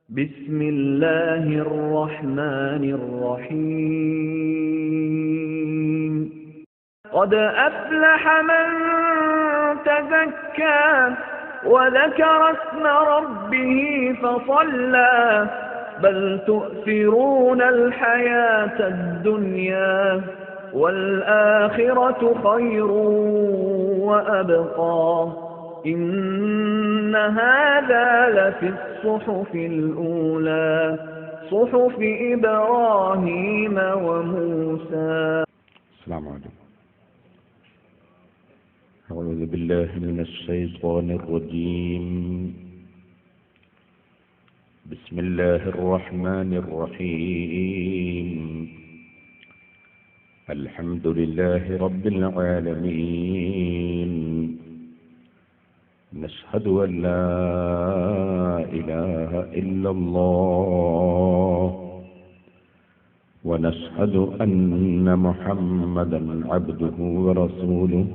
بسم الله الرحمن الرحيم قد أفلح من تزكى وذكر اسم ربه فصلى بل تؤثرون الحياة الدنيا والآخرة خير وأبقى إن هذا لفي الصحف الأولى صحف إبراهيم وموسى. السلام عليكم. أعوذ بالله من الشيطان الرجيم. بسم الله الرحمن الرحيم. الحمد لله رب العالمين. نشهد أن لا إله إلا الله ونشهد أن محمدا عبده ورسوله.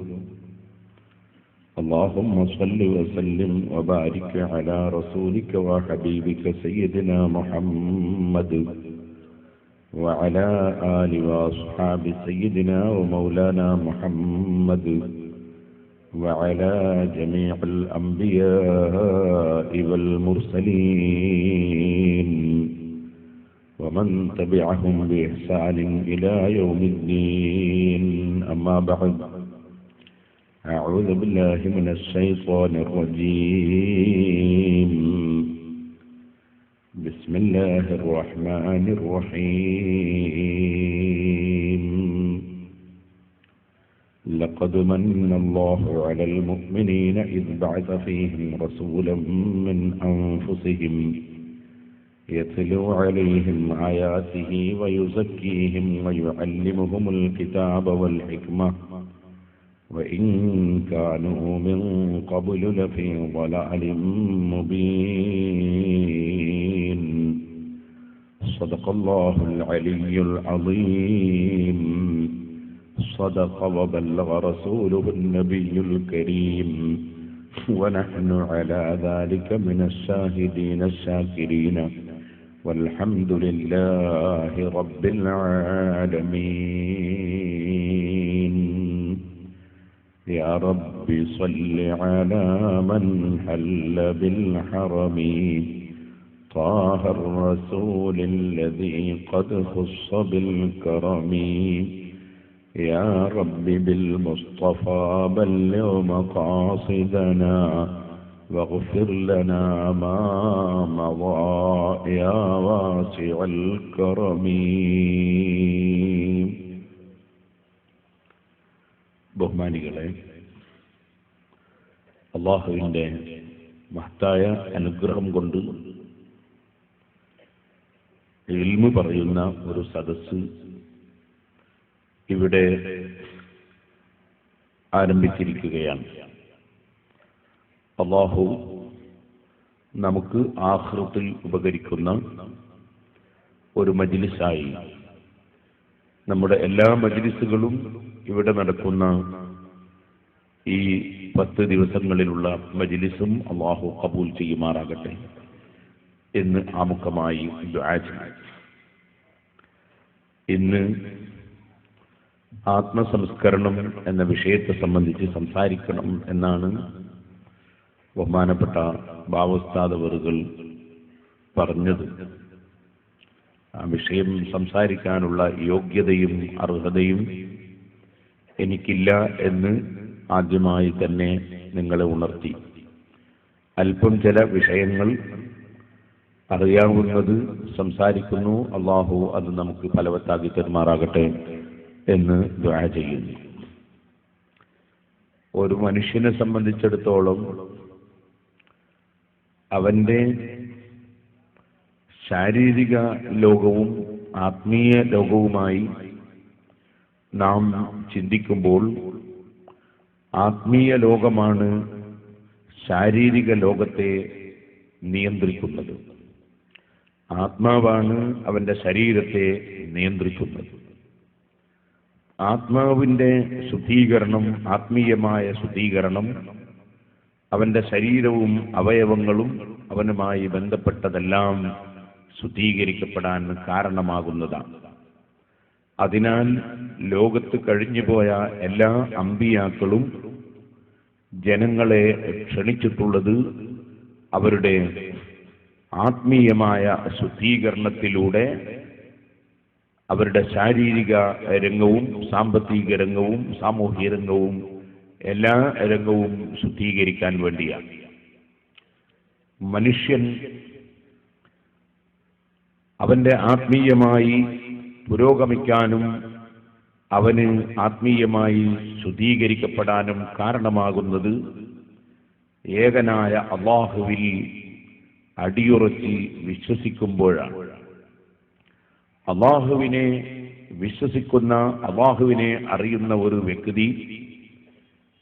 اللهم صل وسلم وبارك على رسولك وحبيبك سيدنا محمد وعلى آل وأصحاب سيدنا ومولانا محمد وعلى جميع الأنبياء والمرسلين ومن تبعهم بإحسان إلى يوم الدين. أما بعد، أعوذ بالله من الشيطان الرجيم. بسم الله الرحمن الرحيم. لقد من الله على المؤمنين إذ بعث فيهم رسولا من أنفسهم يتلو عليهم آياته ويزكيهم ويعلمهم الكتاب والحكمة وإن كانوا من قبل لفي ضلال مبين. صدق الله العلي العظيم. صدق وبلغ رسوله النبي الكريم ونحن على ذلك من الشاهدين الشاكرين والحمد لله رب العالمين. يا رب صل على من حل بالحرم طه الرسول الذي قد خص بالكرم. يا رب بالمصطفى بلغ مقاصدنا واغفر لنا ما مضى يا واسع الكرم. ബഹുമാനികളെ, അല്ലാഹുവിന്റെ മഹത്തായ അനുഗ്രഹം കൊണ്ട് ഇൽമു പറയുന്ന ഒരു സദസ്സ് ഇവിടെ ആരംഭിച്ചിരിക്കുകയാണ്. അല്ലാഹു നമുക്ക് ആഖിറത്തിൽ ഉപകരിക്കുന്ന ഒരു മജ്ലിസായി നമ്മുടെ എല്ലാ മജ്ലിസുകളും ഇവിടെ നടക്കുന്ന ഈ 10 ദിവസങ്ങളിലുള്ള മജ്ലിസും അല്ലാഹു ഖബൂൽ ചെയ്യുമാറാകട്ടെ എന്ന് ആമുഖമായി ദുആ ചെയ്യും. ഇന്ന് ആത്മസംസ്കരണം എന്ന വിഷയത്തെ സംബന്ധിച്ച് സംസാരിക്കണം എന്നാണ് ബഹുമാനപ്പെട്ട ബാവുസ്താദ് അവറുകൾ പറഞ്ഞത്. ആ വിഷയം സംസാരിക്കാനുള്ള യോഗ്യതയും അർഹതയും എനിക്കില്ല എന്ന് ആദ്യമായി തന്നെ നിങ്ങളെ ഉണർത്തി. അല്പം ചില വിഷയങ്ങൾ അറിയാവുന്നത് സംസാരിക്കുന്നു. അല്ലാഹു അത് നമുക്ക് ഫലവത്താക്കി തരുമാറാകട്ടെ എന്ന് ദുആ ചെയ്യുന്നു. ഒരു മനുഷ്യനെ സംബന്ധിച്ചിടത്തോളം അവന്റെ ശാരീരിക ലോകവും ആത്മീയ ലോകവുമായി നാം ചിന്തിക്കുമ്പോൾ ആത്മീയ ലോകമാണ് ശാരീരിക ലോകത്തെ നിയന്ത്രിക്കുന്നത്. ആത്മാവാണ് അവന്റെ ശരീരത്തെ നിയന്ത്രിക്കുന്നത്. ആത്മാവിന്റെ ശുദ്ധീകരണം, ആത്മീയമായ ശുദ്ധീകരണം അവന്റെ ശരീരവും അവയവങ്ങളും അവനുമായി ബന്ധപ്പെട്ടതെല്ലാം ശുദ്ധീകരിക്കപ്പെടാൻ കാരണമാകുന്നതാണ്. അതിനാൽ ലോകത്ത് കഴിഞ്ഞുപോയ എല്ലാ അമ്പിയാക്കളും ജനങ്ങളെ ക്ഷണിച്ചിട്ടുള്ളത് അവരുടെ ആത്മീയമായ ശുദ്ധീകരണത്തിലൂടെ അവരുടെ ശാരീരിക രംഗവും സാമ്പത്തിക രംഗവും സാമൂഹിക രംഗവും എല്ലാ രംഗവും ശുദ്ധീകരിക്കാൻ വേണ്ടിയാണ്. മനുഷ്യൻ അവന്റെ ആത്മീയമായി പുരോഗമിക്കാനും അവന് ആത്മീയമായി ശുദ്ധീകരിക്കപ്പെടാനും കാരണമാകുന്നത് ഏകനായ അല്ലാഹുവിൽ അടിയുറച്ച് വിശ്വസിക്കുമ്പോഴാണ്. അല്ലാഹുവിനെ വിശ്വസിക്കുന്ന, അല്ലാഹുവിനെ അറിയുന്ന ഒരു വ്യക്തി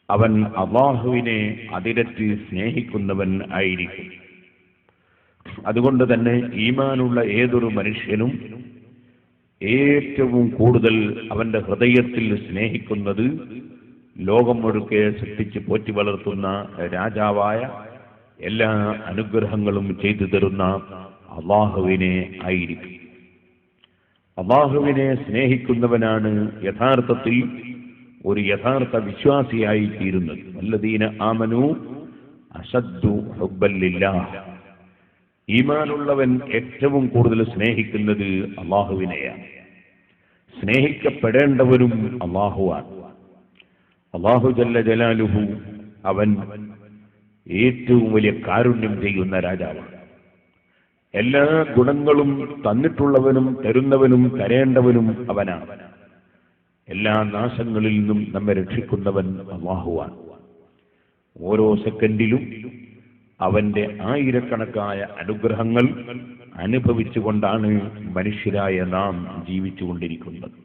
അവൻ അല്ലാഹുവിനെ അതിരറ്റ് സ്നേഹിക്കുന്നവൻ ആയിരിക്കും. അതുകൊണ്ട് തന്നെ ഈമാനുള്ള ഏതൊരു മനുഷ്യനും ഏറ്റവും കൂടുതൽ അവന്റെ ഹൃദയത്തിൽ സ്നേഹിക്കുന്നത് ലോകം മുഴുക്കെ സൃഷ്ടിച്ച് പോറ്റി വളർത്തുന്ന രാജാവായ എല്ലാ അനുഗ്രഹങ്ങളും ചെയ്തു തരുന്ന അല്ലാഹുവിനെ ആയിരിക്കും. അല്ലാഹുവിനെ സ്നേഹിക്കുന്നവനാണ് യഥാർത്ഥത്തിൽ ഒരു യഥാർത്ഥ വിശ്വാസിയായി തീരുന്നത്. വല്ലദീന ആമനു അശദ്ദു ഹുബ്ബൻ ലില്ലാഹ്. ഈമാനുള്ളവൻ ഏറ്റവും കൂടുതൽ സ്നേഹിക്കുന്നത് അല്ലാഹുവിനെയാണ്. സ്നേഹിക്കപ്പെടേണ്ടവരും അല്ലാഹുവാണ്. അല്ലാഹു ജല്ല ജലാലുഹു അവൻ ഏറ്റവും വലിയ കാരുണ്യം ചെയ്യുന്ന രാജാവാണ്. എല്ലാ ഗുണങ്ങളും തന്നിട്ടുള്ളവനും തരുന്നവനും തരേണ്ടവനും അവനാണ്. എല്ലാ നാശങ്ങളിൽ നിന്നും നമ്മെ രക്ഷിക്കുന്നവൻ അല്ലാഹുവാണ്. ഓരോ സെക്കൻഡിലും അവന്റെ ആയിരക്കണക്കായ അനുഗ്രഹങ്ങൾ അനുഭവിച്ചുകൊണ്ടാണ് മനുഷ്യരായ നാം ജീവിച്ചുകൊണ്ടിരിക്കുന്നത്.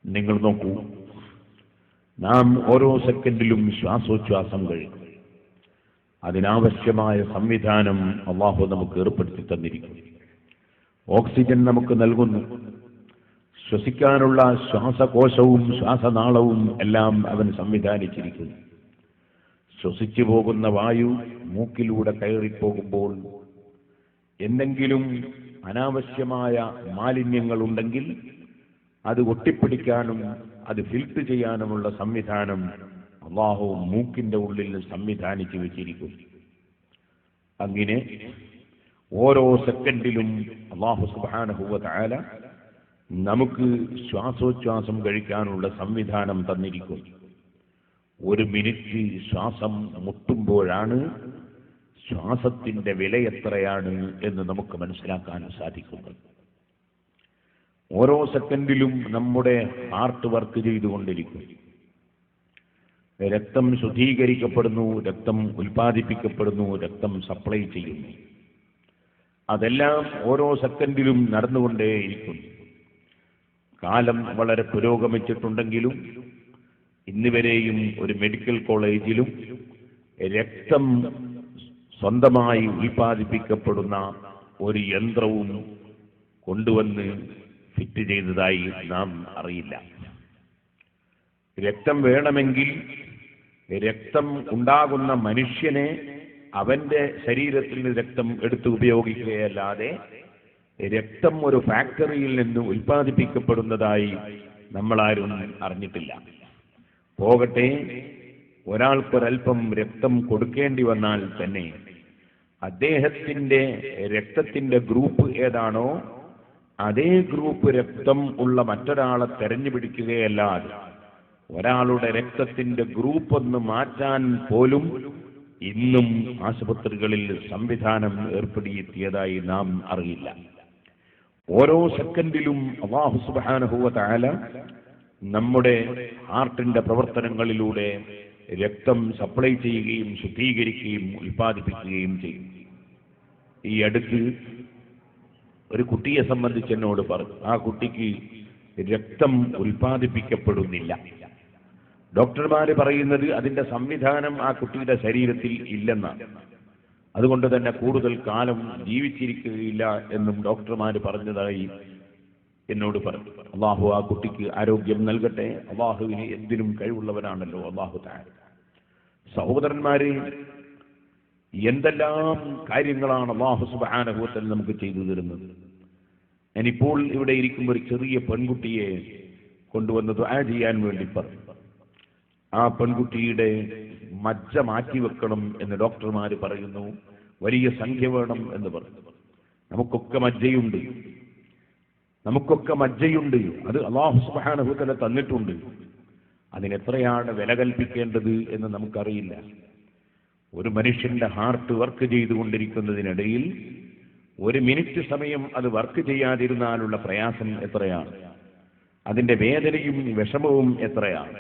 നിങ്ങൾ നോക്കൂ, നാം ഓരോ സെക്കൻഡിലും ശ്വാസോച്ഛ്വാസം കഴിക്കും. അതിനാവശ്യമായ സംവിധാനം അല്ലാഹു നമുക്ക് ഏർപ്പെടുത്തി തന്നിരിക്കുന്നു. ഓക്സിജൻ നമുക്ക് നൽകുന്നു. ശ്വസിക്കാനുള്ള ശ്വാസകോശവും ശ്വാസനാളവും എല്ലാം അവൻ സംവിധാനിച്ചിരിക്കുന്നു. ശ്വസിച്ചു പോകുന്ന വായു മൂക്കിലൂടെ കയറിപ്പോകുമ്പോൾ എന്തെങ്കിലും അനാവശ്യമായ മാലിന്യങ്ങളുണ്ടെങ്കിൽ അത് ഒട്ടിപ്പിടിക്കാനും അത് ഫിൽട്ടർ ചെയ്യാനുമുള്ള സംവിധാനം അല്ലാഹു മൂക്കിന്റെ ഉള്ളിൽ സംവിധാനിച്ചു വെച്ചിരിക്കുന്നു. അങ്ങനെ ഓരോ സെക്കൻഡിലും അല്ലാഹു സുബ്ഹാനഹു വ തആല നമുക്ക് ശ്വാസോച്ഛ്വാസം കഴിക്കാനുള്ള സംവിധാനം തന്നിരിക്കുന്നു. ഒരു മിനിറ്റ് ശ്വാസം മുട്ടുമ്പോഴാണ് ശ്വാസത്തിന്റെ വില എത്രയാണ് എന്ന് നമുക്ക് മനസ്സിലാക്കാൻ സാധിക്കുന്നത്. ഓരോ സെക്കൻഡിലും നമ്മുടെ ഹാർട്ട് വർക്ക് ചെയ്തുകൊണ്ടിരിക്കും. രക്തം ശുദ്ധീകരിക്കപ്പെടുന്നു, രക്തം ഉൽപ്പാദിപ്പിക്കപ്പെടുന്നു, രക്തം സപ്ലൈ ചെയ്യുന്നു. അതെല്ലാം ഓരോ സെക്കൻഡിലും നടന്നുകൊണ്ടേയിരിക്കുന്നു. കാലം വളരെ പുരോഗമിച്ചിട്ടുണ്ടെങ്കിലും ഇന്നുവരെയും ഒരു മെഡിക്കൽ കോളേജിലും രക്തം സ്വന്തമായി ഉൽപ്പാദിപ്പിക്കപ്പെടുന്ന ഒരു യന്ത്രവും കൊണ്ടുവന്ന് ഫിറ്റ് ചെയ്തതായി നാം അറിയില്ല. രക്തം വേണമെങ്കിൽ രക്തം ഉണ്ടാകുന്ന മനുഷ്യനെ അവന്റെ ശരീരത്തിൽ നിന്ന് രക്തം എടുത്ത് ഉപയോഗിക്കുകയല്ലാതെ രക്തം ഒരു ഫാക്ടറിയിൽ നിന്ന് ഉൽപ്പാദിപ്പിക്കപ്പെടുന്നതായി നമ്മളാരും അറിഞ്ഞിട്ടില്ല. പോകട്ടെ, ഒരാൾക്കൊരൽപ്പം രക്തം കൊടുക്കേണ്ടി വന്നാൽ തന്നെ അദ്ദേഹത്തിന്റെ രക്തത്തിന്റെ ഗ്രൂപ്പ് ഏതാണോ അതേ ഗ്രൂപ്പ് രക്തം ഉള്ള മറ്റൊരാളെ തെരഞ്ഞുപിടിക്കുകയല്ലാതെ ഒരാളുടെ രക്തത്തിന്റെ ഗ്രൂപ്പ് ഒന്ന് മാറ്റാൻ പോലും ഇന്നും ആശുപത്രികളിൽ സംവിധാനം ഏർപ്പെടുത്തിയതായി നാം അറിയില്ല. ഓരോ സെക്കൻഡിലും അല്ലാഹു സുബ്ഹാനഹു വ തആല നമ്മുടെ ഹാർട്ടിന്റെ പ്രവർത്തനങ്ങളിലൂടെ രക്തം സപ്ലൈ ചെയ്യുകയും ശുദ്ധീകരിക്കുകയും ഉൽപ്പാദിപ്പിക്കുകയും ചെയ്യും. ഈ അടുത്ത് ഒരു കുട്ടിയെ സംബന്ധിച്ച് എന്നോട് പറഞ്ഞു, ആ കുട്ടിക്ക് രക്തം ഉൽപ്പാദിപ്പിക്കപ്പെടുന്നില്ല. ഡോക്ടർമാര് പറയുന്നത് അതിന്റെ സംവിധാനം ആ കുട്ടിയുടെ ശരീരത്തിൽ ഇല്ലെന്നാണ്. അതുകൊണ്ട് തന്നെ കൂടുതൽ കാലം ജീവിച്ചിരിക്കുകയില്ല എന്നും ഡോക്ടർമാര് പറഞ്ഞതായി എന്നോട് പറഞ്ഞു. അല്ലാഹു ആ കുട്ടിക്ക് ആരോഗ്യം നൽകട്ടെ. അല്ലാഹുവിന് എന്തിനും കഴിവുള്ളവനാണല്ലോ അല്ലാഹു തആല. സഹോദരന്മാരെ, എന്തെല്ലാം കാര്യങ്ങളാണ് അല്ലാഹു സുബ്ഹാനഹു വ തആല നമുക്ക് ചെയ്തു തരുന്നത്. ഞാനിപ്പോൾ ഇവിടെ ഇരിക്കുമ്പോൾ ഒരു ചെറിയ പെൺകുട്ടിയെ കൊണ്ടുവന്ന് ദുആ ചെയ്യാൻ വേണ്ടി പറഞ്ഞു. ആ പെൺകുട്ടിയുടെ മജ്ജ മാറ്റിവെക്കണം എന്ന് ഡോക്ടർമാർ പറയുന്നു. വലിയ സംഖ്യ വേണം എന്ന് പറഞ്ഞു. നമുക്കൊക്കെ മജ്ജയുണ്ട്. അത് അല്ലാഹു സുബ്ഹാനഹു വ തആല തന്നിട്ടുണ്ട്. അതിനെത്രയാണ് വില കൽപ്പിക്കേണ്ടത് എന്ന് നമുക്കറിയില്ല. ഒരു മനുഷ്യന്റെ ഹാർട്ട് വർക്ക് ചെയ്തുകൊണ്ടിരിക്കുന്നതിനിടയിൽ ഒരു മിനിറ്റ് സമയം അത് വർക്ക് ചെയ്യാതിരുന്നാലുള്ള പ്രയാസം എത്രയാണ്, അതിന്റെ വേദനയും വിഷമവും എത്രയാണ്.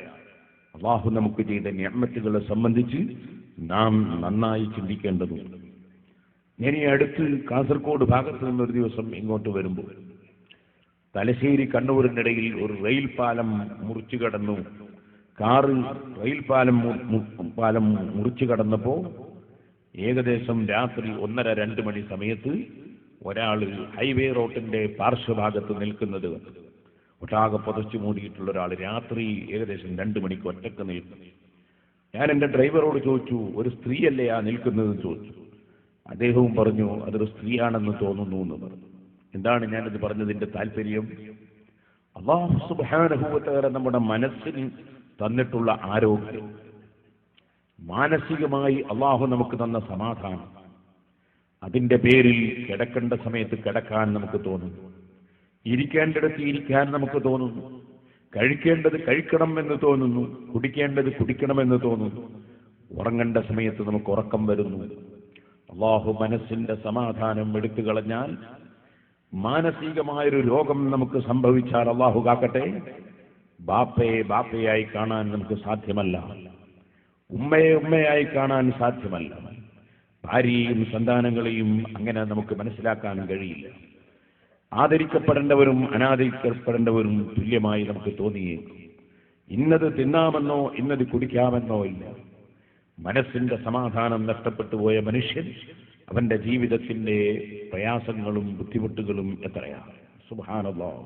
അല്ലാഹു നമുക്ക് ചെയ്ത നിഅമത്തുകളെ സംബന്ധിച്ച് നാം നന്നായി ചിന്തിക്കേണ്ടതുണ്ട്. ഞാൻ ഈ അടുത്ത് കാസർഗോഡ് ഭാഗത്ത് നിന്നൊരു ദിവസം ഇങ്ങോട്ട് വരുമ്പോൾ തലശ്ശേരി കണ്ണൂരിനിടയിൽ ഒരു റെയിൽ പാലം മുറിച്ചു കടന്നു. കാറ് റെയിൽ പാലം മുറിച്ചു കടന്നപ്പോൾ ഏകദേശം രാത്രി 1:30-2 മണി സമയത്ത് ഒരാൾ ഹൈവേ റോഡിന്റെ പാർശ്വഭാഗത്ത് നിൽക്കുന്നത് കണ്ടു. ഒട്ടാകെ പുതച്ചു മൂടിയിട്ടുള്ള ഒരാൾ രാത്രി ഏകദേശം 2 മണിക്ക് ഒറ്റക്ക് നിൽക്കുന്നു. ഞാൻ എൻ്റെ ഡ്രൈവറോട് ചോദിച്ചു, ഒരു സ്ത്രീയല്ലേ ആ നിൽക്കുന്നതെന്ന് ചോദിച്ചു. അദ്ദേഹവും പറഞ്ഞു, അതൊരു സ്ത്രീയാണെന്ന് തോന്നുന്നു എന്ന് പറഞ്ഞു. എന്താണ് ഞാനിത് പറഞ്ഞതിന്റെ താല്പര്യം? അല്ലാഹു സുബ്ഹാനഹു വ തആല നമ്മുടെ മനസ്സിന് തന്നിട്ടുള്ള ആരോഗ്യം, മാനസികമായി അല്ലാഹു നമുക്ക് തന്ന സമാധാനം, അതിന്റെ പേരിൽ കിടക്കേണ്ട സമയത്ത് കിടക്കാൻ നമുക്ക് തോന്നുന്നു, ഇരിക്കേണ്ടിടത്ത് ഇരിക്കാൻ നമുക്ക് തോന്നുന്നു, കഴിക്കേണ്ടത് കഴിക്കണം എന്ന് തോന്നുന്നു, കുടിക്കേണ്ടത് കുടിക്കണമെന്ന് തോന്നുന്നു, ഉറങ്ങേണ്ട സമയത്ത് നമുക്ക് ഉറക്കം വരുന്നു. അല്ലാഹു മനസ്സിന്റെ സമാധാനം എടുത്തു കളഞ്ഞാൽ, മാനസികമായൊരു രോഗം നമുക്ക് സംഭവിച്ചാൽ, അല്ലാഹു കാക്കട്ടെ, ബാപ്പയെ ബാപ്പയായി കാണാൻ നമുക്ക് സാധ്യമല്ല, ഉമ്മയെ ഉമ്മയായി കാണാൻ സാധ്യമല്ല, ഭാര്യയെയും സന്താനങ്ങളെയും അങ്ങനെ നമുക്ക് മനസ്സിലാക്കാൻ കഴിയില്ല. ആദരിക്കപ്പെടേണ്ടവരും അനാദരിക്കപ്പെടേണ്ടവരും തുല്യമായി നമുക്ക് തോന്നിയേക്കും. ഇന്നത് തിന്നാമെന്നോ ഇന്നത് കുടിക്കാമെന്നോ ഇല്ല. മനസ്സിന്റെ സമാധാനം നഷ്ടപ്പെട്ടു പോയ മനുഷ്യൻ, അവന്റെ ജീവിതത്തിന്റെ പ്രയാസങ്ങളും ബുദ്ധിമുട്ടുകളും എത്രയാണ്. സുബ്ഹാനല്ലാഹ്.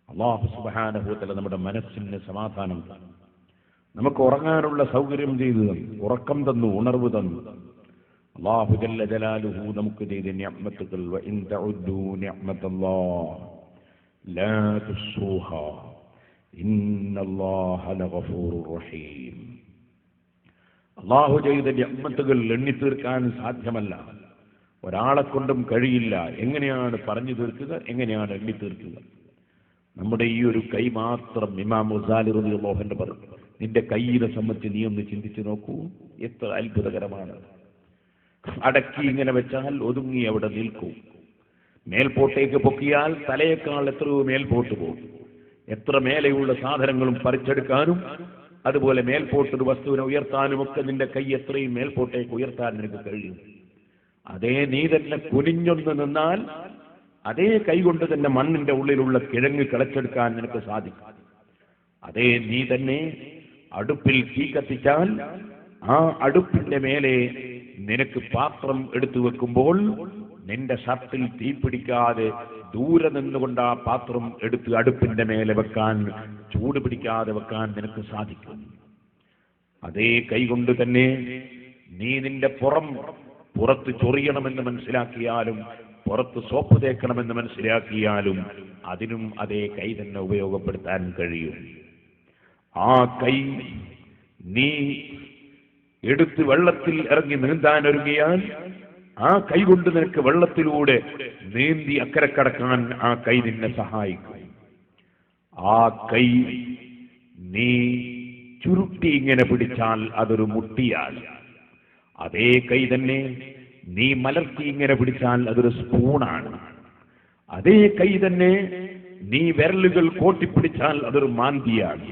അല്ലാഹു സുബ്ഹാനഹു വ തആല നമ്മുടെ മനസ്സിന് സമാധാനം തന്നു, നമുക്ക് ഉറങ്ങാനുള്ള സൗകര്യം ചെയ്തു തന്നു, ഉറക്കം തന്നു, ഉണർവ് തന്നു. അല്ലാഹു ജല്ല ജലാലുഹു നമുക്ക് ചെയ്ത നിഅമത്തുകൾ, വ ഇൻ തഉദ്ദു നിഅമത്തല്ലാഹ് ലാ തുസ്സൂഹാ ഇന്നല്ലാഹ ലഗഫൂറുർ റഹീം. അല്ലാഹു ചെയ്ത നിഅമത്തുകൾ എണ്ണിത്തീർക്കാൻ സാധ്യമല്ല, ഒരാളെ കൊണ്ടും കഴിയില്ല. എങ്ങനെയാണ് പറഞ്ഞു തീർക്കുക, എങ്ങനെയാണ് എണ്ണിത്തീർക്കുക? നമ്മുടെ ഈ ഒരു കൈ മാത്രം ഇമാം ഗസാലി റളിയല്ലാഹു അൻഹു പറഞ്ഞു, നിന്റെ കൈയിനെ സംബന്ധിച്ച് നീ ഒന്ന് ചിന്തിച്ചു നോക്കൂ, എത്ര അത്ഭുതകരമാണ്. അടക്കി ഇങ്ങനെ വെച്ചാൽ ഒതുങ്ങി അവിടെ നിൽക്കും. മേൽപോട്ടേക്ക് പൊക്കിയാൽ തലയേക്കാൾ എത്രയോ മേൽപോട്ട് പോകും. എത്ര മേലെയുള്ള സാധനങ്ങളും പറിച്ചെടുക്കാനും അതുപോലെ മേൽപോട്ടൊരു വസ്തുവിനെ ഉയർത്താനും ഒക്കെ നിന്റെ കൈ എത്രയും മേൽപോട്ടേക്ക് ഉയർത്താൻ നിനക്ക് കഴിയും. അതേ നീ തന്നെ കുനിഞ്ഞൊന്ന് നിന്നാൽ അതേ കൈ കൊണ്ട് തന്നെ മണ്ണിന്റെ ഉള്ളിലുള്ള കിഴങ്ങ് കിളച്ചെടുക്കാൻ നിനക്ക് സാധിക്കും. അതേ നീ തന്നെ അടുപ്പിൽ തീ കത്തിച്ചാൽ ആ അടുപ്പിന്റെ മേലെ നിനക്ക് പാത്രം എടുത്തു വെക്കുമ്പോൾ നിന്റെ ഷർട്ടിൽ തീ പിടിക്കാതെ ദൂരെ നിന്നുകൊണ്ട് ആ പാത്രം എടുത്ത് അടുപ്പിന്റെ മേലെ വെക്കാൻ, ചൂട് പിടിക്കാതെ വെക്കാൻ നിനക്ക് സാധിക്കും. അതേ കൈകൊണ്ട് തന്നെ നീ നിന്റെ പുറത്ത് ചൊറിയണമെന്ന് മനസ്സിലാക്കിയാലും പുറത്ത് സോപ്പ് തേക്കണമെന്ന് മനസ്സിലാക്കിയാലും അതിനും അതേ കൈ തന്നെ ഉപയോഗപ്പെടുത്താൻ കഴിയും. ആ കൈ നീ എടുത്ത് വെള്ളത്തിൽ ഇറങ്ങി നീന്താൻ ഒരുങ്ങിയാൽ ആ കൈ കൊണ്ട് നിനക്ക് വെള്ളത്തിലൂടെ നീന്തി അക്കരെ കടക്കാൻ ആ കൈ നിന്നെ സഹായിക്കും. ആ കൈ നീ ചുരുട്ടി ഇങ്ങനെ പിടിച്ചാൽ അതൊരു മുട്ടിയാണ്. അതേ കൈ തന്നെ നീ മലർത്തി ഇങ്ങനെ പിടിച്ചാൽ അതൊരു സ്പൂണാണ്. അതേ കൈ തന്നെ നീ വിരലുകൾ കോട്ടിപ്പിടിച്ചാൽ അതൊരു മാന്തിയാണ്.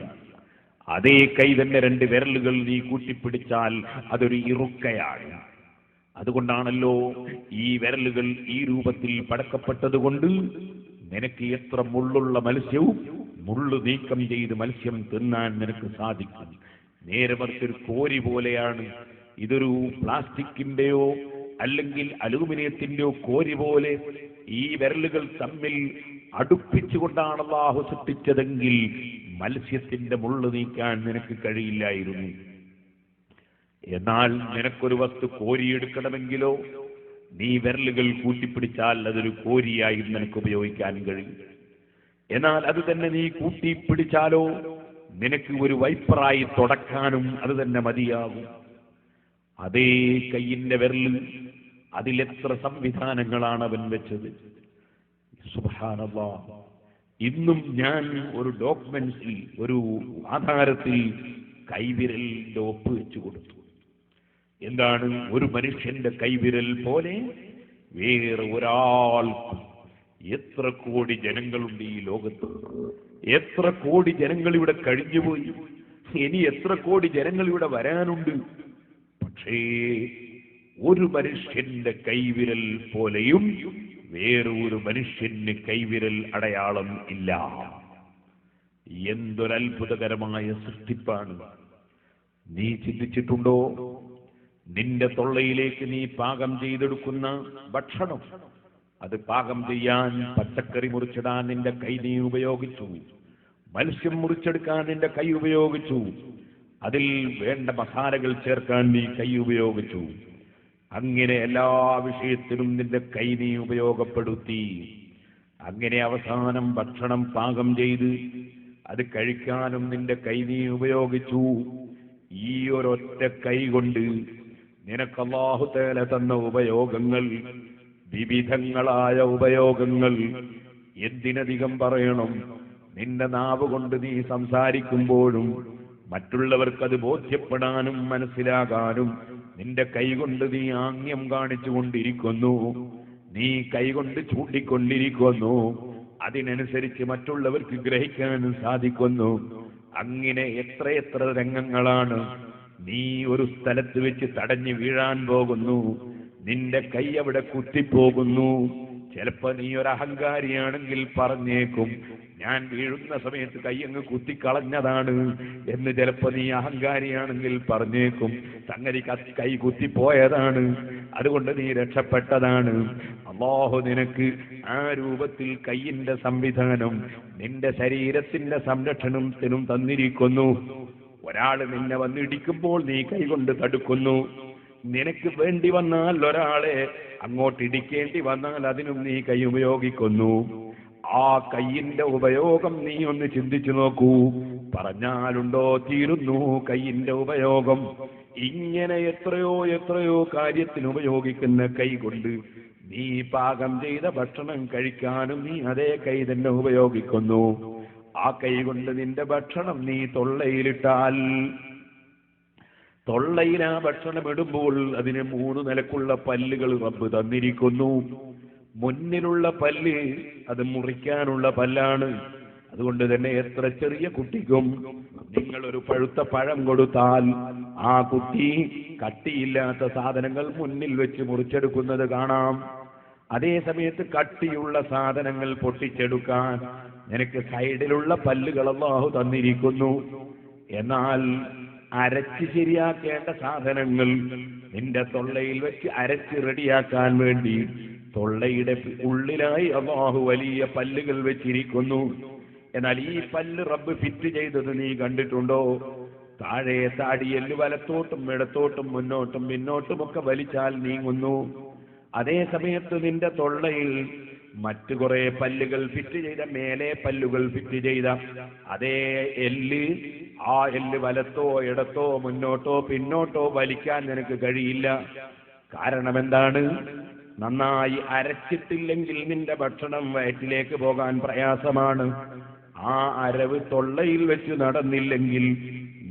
അതേ കൈ തന്നെ 2 വിരലുകൾ നീ കൂട്ടിപ്പിടിച്ചാൽ അതൊരു ഇറുക്കയാണ്. അതുകൊണ്ടാണല്ലോ ഈ വിരലുകൾ ഈ രൂപത്തിൽ പടക്കപ്പെട്ടത് കൊണ്ട് നിനക്ക് എത്ര മുള്ളുള്ള മത്സ്യവും മുള്ളു നീക്കം ചെയ്ത് മത്സ്യം തിന്നാൻ നിനക്ക് സാധിക്കും. നേരെ മറിച്ചൊരു കോരി പോലെയാണ്. ഇതൊരു പ്ലാസ്റ്റിക്കിന്റെയോ അല്ലെങ്കിൽ അലൂമിനിയത്തിന്റെയോ കോരി പോലെ ഈ വിരലുകൾ തമ്മിൽ അടുപ്പിച്ചുകൊണ്ടാണ് അല്ലാഹു സൃഷ്ടിച്ചതെങ്കിൽ മത്സ്യത്തിന്റെ മുള്ളു നീക്കാൻ നിനക്ക് കഴിയില്ലായിരുന്നു. എന്നാൽ നിനക്കൊരു വസ്തു കോരിയെടുക്കണമെങ്കിലോ നീ വിരലുകൾ കൂട്ടിപ്പിടിച്ചാൽ അതൊരു കോരിയായി നിനക്ക് ഉപയോഗിക്കാൻ കഴിയും. എന്നാൽ അത് തന്നെ നീ കൂട്ടിപ്പിടിച്ചാലോ നിനക്ക് ഒരു വൈപ്പറായി തുടക്കാനും അത് തന്നെ മതിയാകും. അതേ കയ്യിന്റെ വിരല്, അതിലെത്ര സംവിധാനങ്ങളാണ് അവൻ വെച്ചത്. സുബ്ഹാനല്ലാഹ്. ഇന്നും ഞാൻ ഒരു ഡോക്യുമെന്റ്സിൽ, ഒരു ആധാരത്തിൽ കൈവിരലിന്റെ ഒപ്പ് വെച്ചു കൊടുത്തു. എന്താണ്? ഒരു മനുഷ്യന്റെ കൈവിരൽ പോലെ വേറെ ഒരാൾക്കും. എത്ര കോടി ജനങ്ങളുണ്ട് ഈ ലോകത്ത്, എത്ര കോടി ജനങ്ങൾ ഇവിടെ കഴിഞ്ഞുപോയി, ഇനി എത്ര കോടി ജനങ്ങൾ ഇവിടെ വരാനുണ്ട്. പക്ഷേ ഒരു മനുഷ്യന്റെ കൈവിരൽ പോലെയും വേറൊരു മനുഷ്യന് കൈവിരൽ അടയാളം ഇല്ല. എന്തൊരത്ഭുതകരമായ സൃഷ്ടിപ്പാണ്. നീ ചിന്തിച്ചിട്ടുണ്ടോ? നിന്റെ തൊള്ളയിലേക്ക് നീ പാകം ചെയ്തെടുക്കുന്ന ഭക്ഷണം, അത് പാകം ചെയ്യാൻ പച്ചക്കറി മുറിച്ചിടാൻ നിന്റെ കൈ നീ ഉപയോഗിച്ചു, മത്സ്യം മുറിച്ചെടുക്കാൻ നിന്റെ കൈ ഉപയോഗിച്ചു, അതിൽ വേണ്ട മസാലകൾ ചേർക്കാൻ നീ കൈ ഉപയോഗിച്ചു. അങ്ങനെ എല്ലാ വിഷയത്തിലും നിന്റെ കൈ നീ ഉപയോഗപ്പെടുത്തി. അങ്ങനെ അവസാനം ഭക്ഷണം പാകം ചെയ്ത് അത് കഴിക്കാനും നിന്റെ കൈ നീ ഉപയോഗിച്ചു. ഈ ഒരൊറ്റ കൈ കൊണ്ട് നിനക്ക് അല്ലാഹു തആല തന്ന ഉപയോഗങ്ങൾ, വിവിധങ്ങളായ ഉപയോഗങ്ങൾ, എന്തിനധികം പറയണം. നിന്റെ നാവ് കൊണ്ട് നീ സംസാരിക്കുമ്പോഴും മറ്റുള്ളവർക്കത് ബോധ്യപ്പെടാനും മനസ്സിലാകാനും നിന്റെ കൈകൊണ്ട് നീ ആംഗ്യം കാണിച്ചു കൊണ്ടിരിക്കുന്നു, നീ കൈകൊണ്ട് ചൂണ്ടിക്കൊണ്ടിരിക്കുന്നു. അതിനനുസരിച്ച് മറ്റുള്ളവർക്ക് ഗ്രഹിക്കാനും സാധിക്കുന്നു. അങ്ങനെ എത്രയെത്ര രംഗങ്ങളാണ്. നീ ഒരു സ്ഥലത്ത് വെച്ച് തടഞ്ഞു വീഴാൻ പോകുന്നു, നിന്റെ കൈ അവിടെ കുത്തിപ്പോകുന്നു. ചിലപ്പോ നീ ഒരു അഹങ്കാരിയാണെങ്കിൽ പറഞ്ഞേക്കും, ഞാൻ വീഴുന്ന സമയത്ത് കൈ അങ്ങ് കുത്തിക്കളഞ്ഞതാണ് എന്ന്. ചിലപ്പോ നീ അഹങ്കാരിയാണെങ്കിൽ പറഞ്ഞേക്കും, സംഗതി കൈ കുത്തിപ്പോയതാണ്, അതുകൊണ്ട് നീ രക്ഷപ്പെട്ടതാണ്. അല്ലാഹു നിനക്ക് ആ രൂപത്തിൽ കൈയിന്റെ സംവിധാനം നിന്റെ ശരീരത്തിന്റെ സംരക്ഷണത്തിനും തന്നിരിക്കുന്നു. ഒരാൾ നിന്നെ വന്നിടിക്കുമ്പോൾ നീ കൈകൊണ്ട് തടുക്കുന്നു. നിനക്ക് വേണ്ടി വന്നാൽ ഒരാളെ അങ്ങോട്ട് ഇടിക്കേണ്ടി വന്നാൽ അതിനും നീ കൈ ഉപയോഗിക്കുന്നു. ആ കൈയിന്റെ ഉപയോഗം നീ ഒന്ന് ചിന്തിച്ചു നോക്കൂ. പറഞ്ഞാലുണ്ടോ തീരുന്നു കൈയിന്റെ ഉപയോഗം. ഇങ്ങനെ എത്രയോ എത്രയോ കാര്യത്തിന് ഉപയോഗിക്കുന്ന കൈ കൊണ്ട് നീ പാകം ചെയ്ത ഭക്ഷണം കഴിക്കാനും നീ അതേ കൈ തന്നെ ഉപയോഗിക്കുന്നു. ആ കൈ കൊണ്ട് നിന്റെ ഭക്ഷണം നീ തൊള്ളയിലിട്ടാൽ, തൊള്ളയിൽ ആ ഭക്ഷണം ഇടുമ്പോൾ അതിന് 3 നിലക്കുള്ള പല്ലുകൾ റബ്ബ് തന്നിരിക്കുന്നു. മുന്നിലുള്ള പല്ല് അത് മുറിക്കാനുള്ള പല്ലാണ്. അതുകൊണ്ട് തന്നെ എത്ര ചെറിയ കുട്ടിക്കും നിങ്ങൾ ഒരു പഴുത്ത പഴം കൊടുത്താൽ ആ കുട്ടി കട്ടിയില്ലാത്ത സാധനങ്ങൾ മുന്നിൽ വെച്ച് മുറിച്ചെടുക്കുന്നത് കാണാം. അതേ സമയത്ത് കട്ടിയുള്ള സാധനങ്ങൾ പൊട്ടിച്ചെടുക്കാൻ നിനക്ക് സൈഡിലുള്ള പല്ലുകൾ അല്ലാഹു തന്നിരിക്കുന്നു. എന്നാൽ അരച്ച് ശരിയാക്കേണ്ട സാധനങ്ങൾ നിന്റെ തൊള്ളയിൽ വെച്ച് അരച്ച് റെഡിയാക്കാൻ വേണ്ടി തൊള്ളയുടെ ഉള്ളിലായി അല്ലാഹു വലിയ പല്ലുകൾ വെച്ചിരിക്കുന്നു. എന്നാൽ ഈ പല്ല് റബ്ബ് ഫിറ്റ് ചെയ്തത് നീ കണ്ടിട്ടുണ്ടോ? താഴെ താടിയെല്ല് വലത്തോട്ടും ഇടത്തോട്ടും മുന്നോട്ടും പിന്നോട്ടും ഒക്കെ വലിച്ചാൽ നീങ്ങുന്നു. അതേ സമയത്ത് നിന്റെ തൊള്ളയിൽ മറ്റു കുറെ പല്ലുകൾ ഫിറ്റ് ചെയ്ത, മേലെ പല്ലുകൾ ഫിറ്റ് ചെയ്ത അതേ എല്ല്, ആ എല്ല് വലത്തോ ഇടത്തോ മുന്നോട്ടോ പിന്നോട്ടോ വലിക്കാൻ നിനക്ക് കഴിയില്ല. കാരണം എന്താണ്? നന്നായി അരച്ചിട്ടില്ലെങ്കിൽ നിന്റെ ഭക്ഷണം വയറ്റിലേക്ക് പോകാൻ പ്രയാസമാണ്. ആ അരവ് തൊള്ളയിൽ വെച്ച് നടന്നില്ലെങ്കിൽ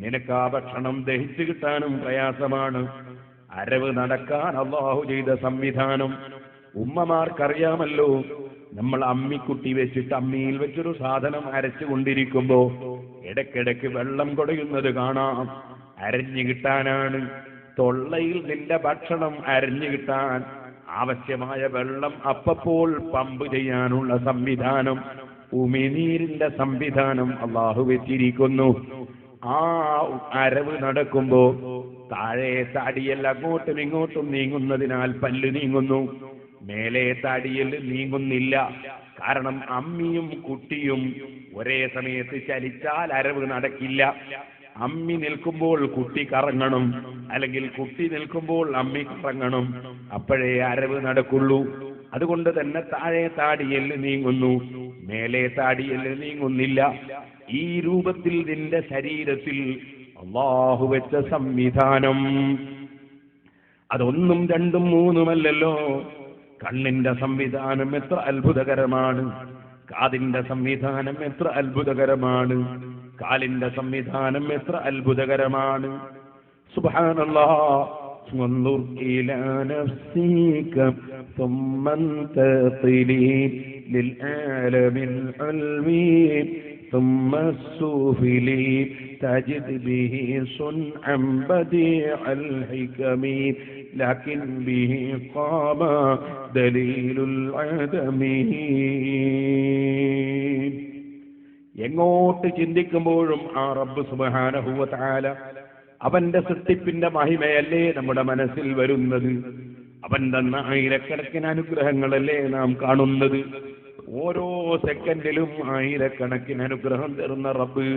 നിനക്ക് ആ ഭക്ഷണം ദഹിച്ചു കിട്ടാനും പ്രയാസമാണ്. അരവ് നടക്കാൻ അല്ലാഹു ചെയ്ത സംവിധാനം ഉമ്മമാർക്കറിയാമല്ലോ. നമ്മൾ അമ്മിക്കുട്ടി വെച്ചിട്ട് അമ്മിയിൽ വെച്ചൊരു സാധനം അരച്ചു കൊണ്ടിരിക്കുമ്പോ ഇടയ്ക്കിടയ്ക്ക് വെള്ളം കുടയുന്നത് കാണാം. അരഞ്ഞു കിട്ടാനാണ്. തൊള്ളയിൽ നിന്റെ ഭക്ഷണം അരഞ്ഞു കിട്ടാൻ ആവശ്യമായ വെള്ളം അപ്പപ്പോൾ പമ്പ് ചെയ്യാനുള്ള സംവിധാനം, ഉമിനീരിന്റെ സംവിധാനം അല്ലാഹു വെച്ചിരിക്കുന്നു. ആ അരവ് നടക്കുമ്പോ താഴെ താടിയൽ അങ്ങോട്ടും ഇങ്ങോട്ടും നീങ്ങുന്നതിനാൽ പല്ല് നീങ്ങുന്നു, മേലെ താടിയൽ നീങ്ങുന്നില്ല. കാരണം അമ്മിയും കുട്ടിയും ഒരേ സമയത്ത് ചലിച്ചാൽ അരവ് നടക്കില്ല. അമ്മി നിൽക്കുമ്പോൾ കുട്ടി കറങ്ങണം, അല്ലെങ്കിൽ കുട്ടി നിൽക്കുമ്പോൾ അമ്മി കറങ്ങണം, അപ്പോഴേ അരവ് നടക്കുള്ളൂ. അതുകൊണ്ട് തന്നെ താഴെ താടിയെല്ല് നീങ്ങുന്നു, മേലെ താടിയെല്ല് നീങ്ങുന്നില്ല. ഈ രൂപത്തിൽ നിന്റെ ശരീരത്തിൽ അല്ലാഹു വെച്ച സംവിധാനം അതൊന്നും രണ്ടും മൂന്നുമല്ലല്ലോ. കണ്ണിന്റെ സംവിധാനം എത്ര അത്ഭുതകരമാണ്, കാതിന്റെ സംവിധാനം എത്ര അത്ഭുതകരമാണ്, കാലിന്റെ സംവിധാനം എത്ര അത്ഭുതകരമാണ്. സുബ്ഹാനല്ലാഹ്. വൻദുർ ഇലാ നഫ്സിക ثم انتقلي للعالم العلوي ثم السفلي تجد به صنعا بديع الحكم لكن به قام دليل العدم. എങ്ങോട്ട് ചിന്തിക്കുമ്പോഴും ആ റബ്ബ് സുബ്ഹാനഹു വ തആല അവന്റെ സൃഷ്ടിപ്പിന്റെ മഹിമയല്ലേ നമ്മുടെ മനസ്സിൽ വരുന്നത്. അവൻ തന്ന ആയിരക്കണക്കിന് അനുഗ്രഹങ്ങളല്ലേ നാം കാണുന്നത്. ഓരോ സെക്കൻഡിലും ആയിരക്കണക്കിന് അനുഗ്രഹം തരുന്ന റബ്ബ്,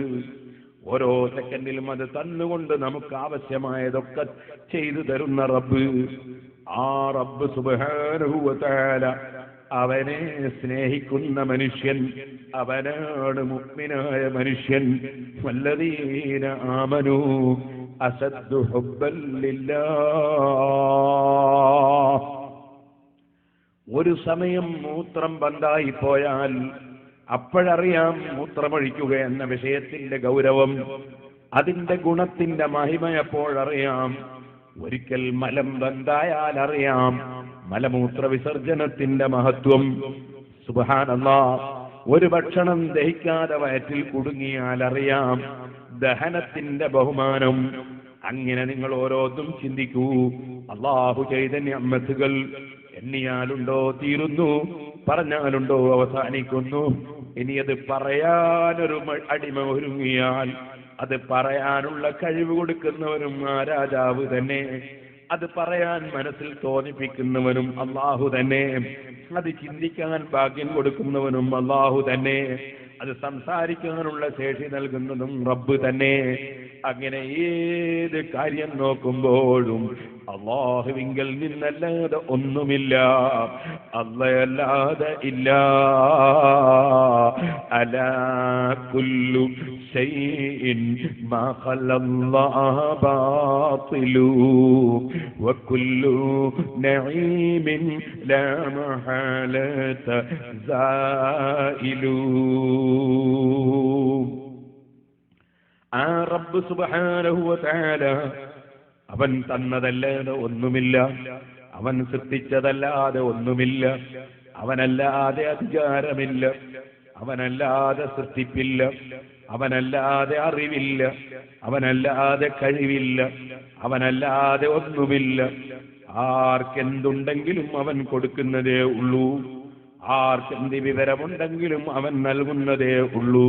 ഓരോ സെക്കൻഡിലും അത് തന്നുകൊണ്ട് നമുക്ക് ആവശ്യമായതൊക്കെ ചെയ്തു തരുന്ന റബ്ബ്. ആ റബ്ബ് സുബ്ഹാനഹു വ തആല അവനെ സ്നേഹിക്കുന്ന മനുഷ്യൻ അവനാണ് മുഅ്മിനായ മനുഷ്യൻ. വല്ലദീന ആമനൂ അസദ്ദു ഹുബ്ബൻ ലില്ലാഹ്. ഒരു സമയം മൂത്രം ബന്ധായി പോയാൽ അപ്പോഴറിയാം മൂത്രമൊഴിക്കുക എന്ന വിഷയത്തിന്റെ ഗൗരവം, അതിന്റെ ഗുണത്തിന്റെ മഹിമ എപ്പോഴറിയാം. ഒരിക്കൽ മലം ബന്ധായാൽ അറിയാം മലമൂത്ര വിസർജനത്തിന്റെ മഹത്വം. സുബ്ഹാനല്ലാഹ്. ഒരു ഭക്ഷണം ദഹിക്കാതെ വയറ്റിൽ കുടുങ്ങിയാൽ അറിയാം ദഹനത്തിന്റെ ബഹുമാനം. അങ്ങനെ നിങ്ങൾ ഓരോന്നും ചിന്തിക്കൂ. അല്ലാഹു ചെയ്ത നിഅമത്തുകൾ എണ്ണിയാലുണ്ടോ തീരുന്നു, പറഞ്ഞാലുണ്ടോ അവസാനിക്കുന്നു. ഇനി അത് പറയാനൊരു അടിമ ഒരുങ്ങിയാൽ അത് പറയാനുള്ള കഴിവ് കൊടുക്കുന്നവനും ആ രാജാവ് തന്നെ, അത് പറയാൻ മനസ്സിൽ തോന്നിപ്പിക്കുന്നവനും അല്ലാഹു തന്നെ, അത് ചിന്തിക്കാൻ ഭാഗ്യം കൊടുക്കുന്നവനും അല്ലാഹു തന്നെ, അത് സംസാരിക്കാനുള്ള ശേഷി നൽകുന്നതും റബ്ബ് തന്നെ. അങ്ങനെ ഏത് കാര്യം നോക്കുമ്പോഴും അല്ലാഹുവിങ്കൽ നിന്നല്ലാതെ ഒന്നുമില്ല, അല്ലാഹുവല്ലാതെ ഇല്ല. അലാ കുല്ലു ശൈഇൻ മാ ഖലല്ലാഹ ബാതിലു വകുല്ലു നഈമിൻ ലാ മഹാലത സായിലു. ആ റബ്ബ് സുബ്ഹാനഹു വ തആല അവൻ തന്നതല്ലാതെ ഒന്നുമില്ല, അവൻ സൃഷ്ടിച്ചതല്ലാതെ ഒന്നുമില്ല, അവനല്ലാതെ അധികാരമില്ല, അവനല്ലാതെ സൃഷ്ടിപ്പില്ല, അവനല്ലാതെ അറിവില്ല, അവനല്ലാതെ കഴിവില്ല, അവനല്ലാതെ ഒന്നുമില്ല. ആർക്കെന്തുണ്ടെങ്കിലും അവൻ കൊടുക്കുന്നതേ ഉള്ളൂ, ആർക്കെന്ത് വിവരമുണ്ടെങ്കിലും അവൻ നൽകുന്നതേ ഉള്ളൂ,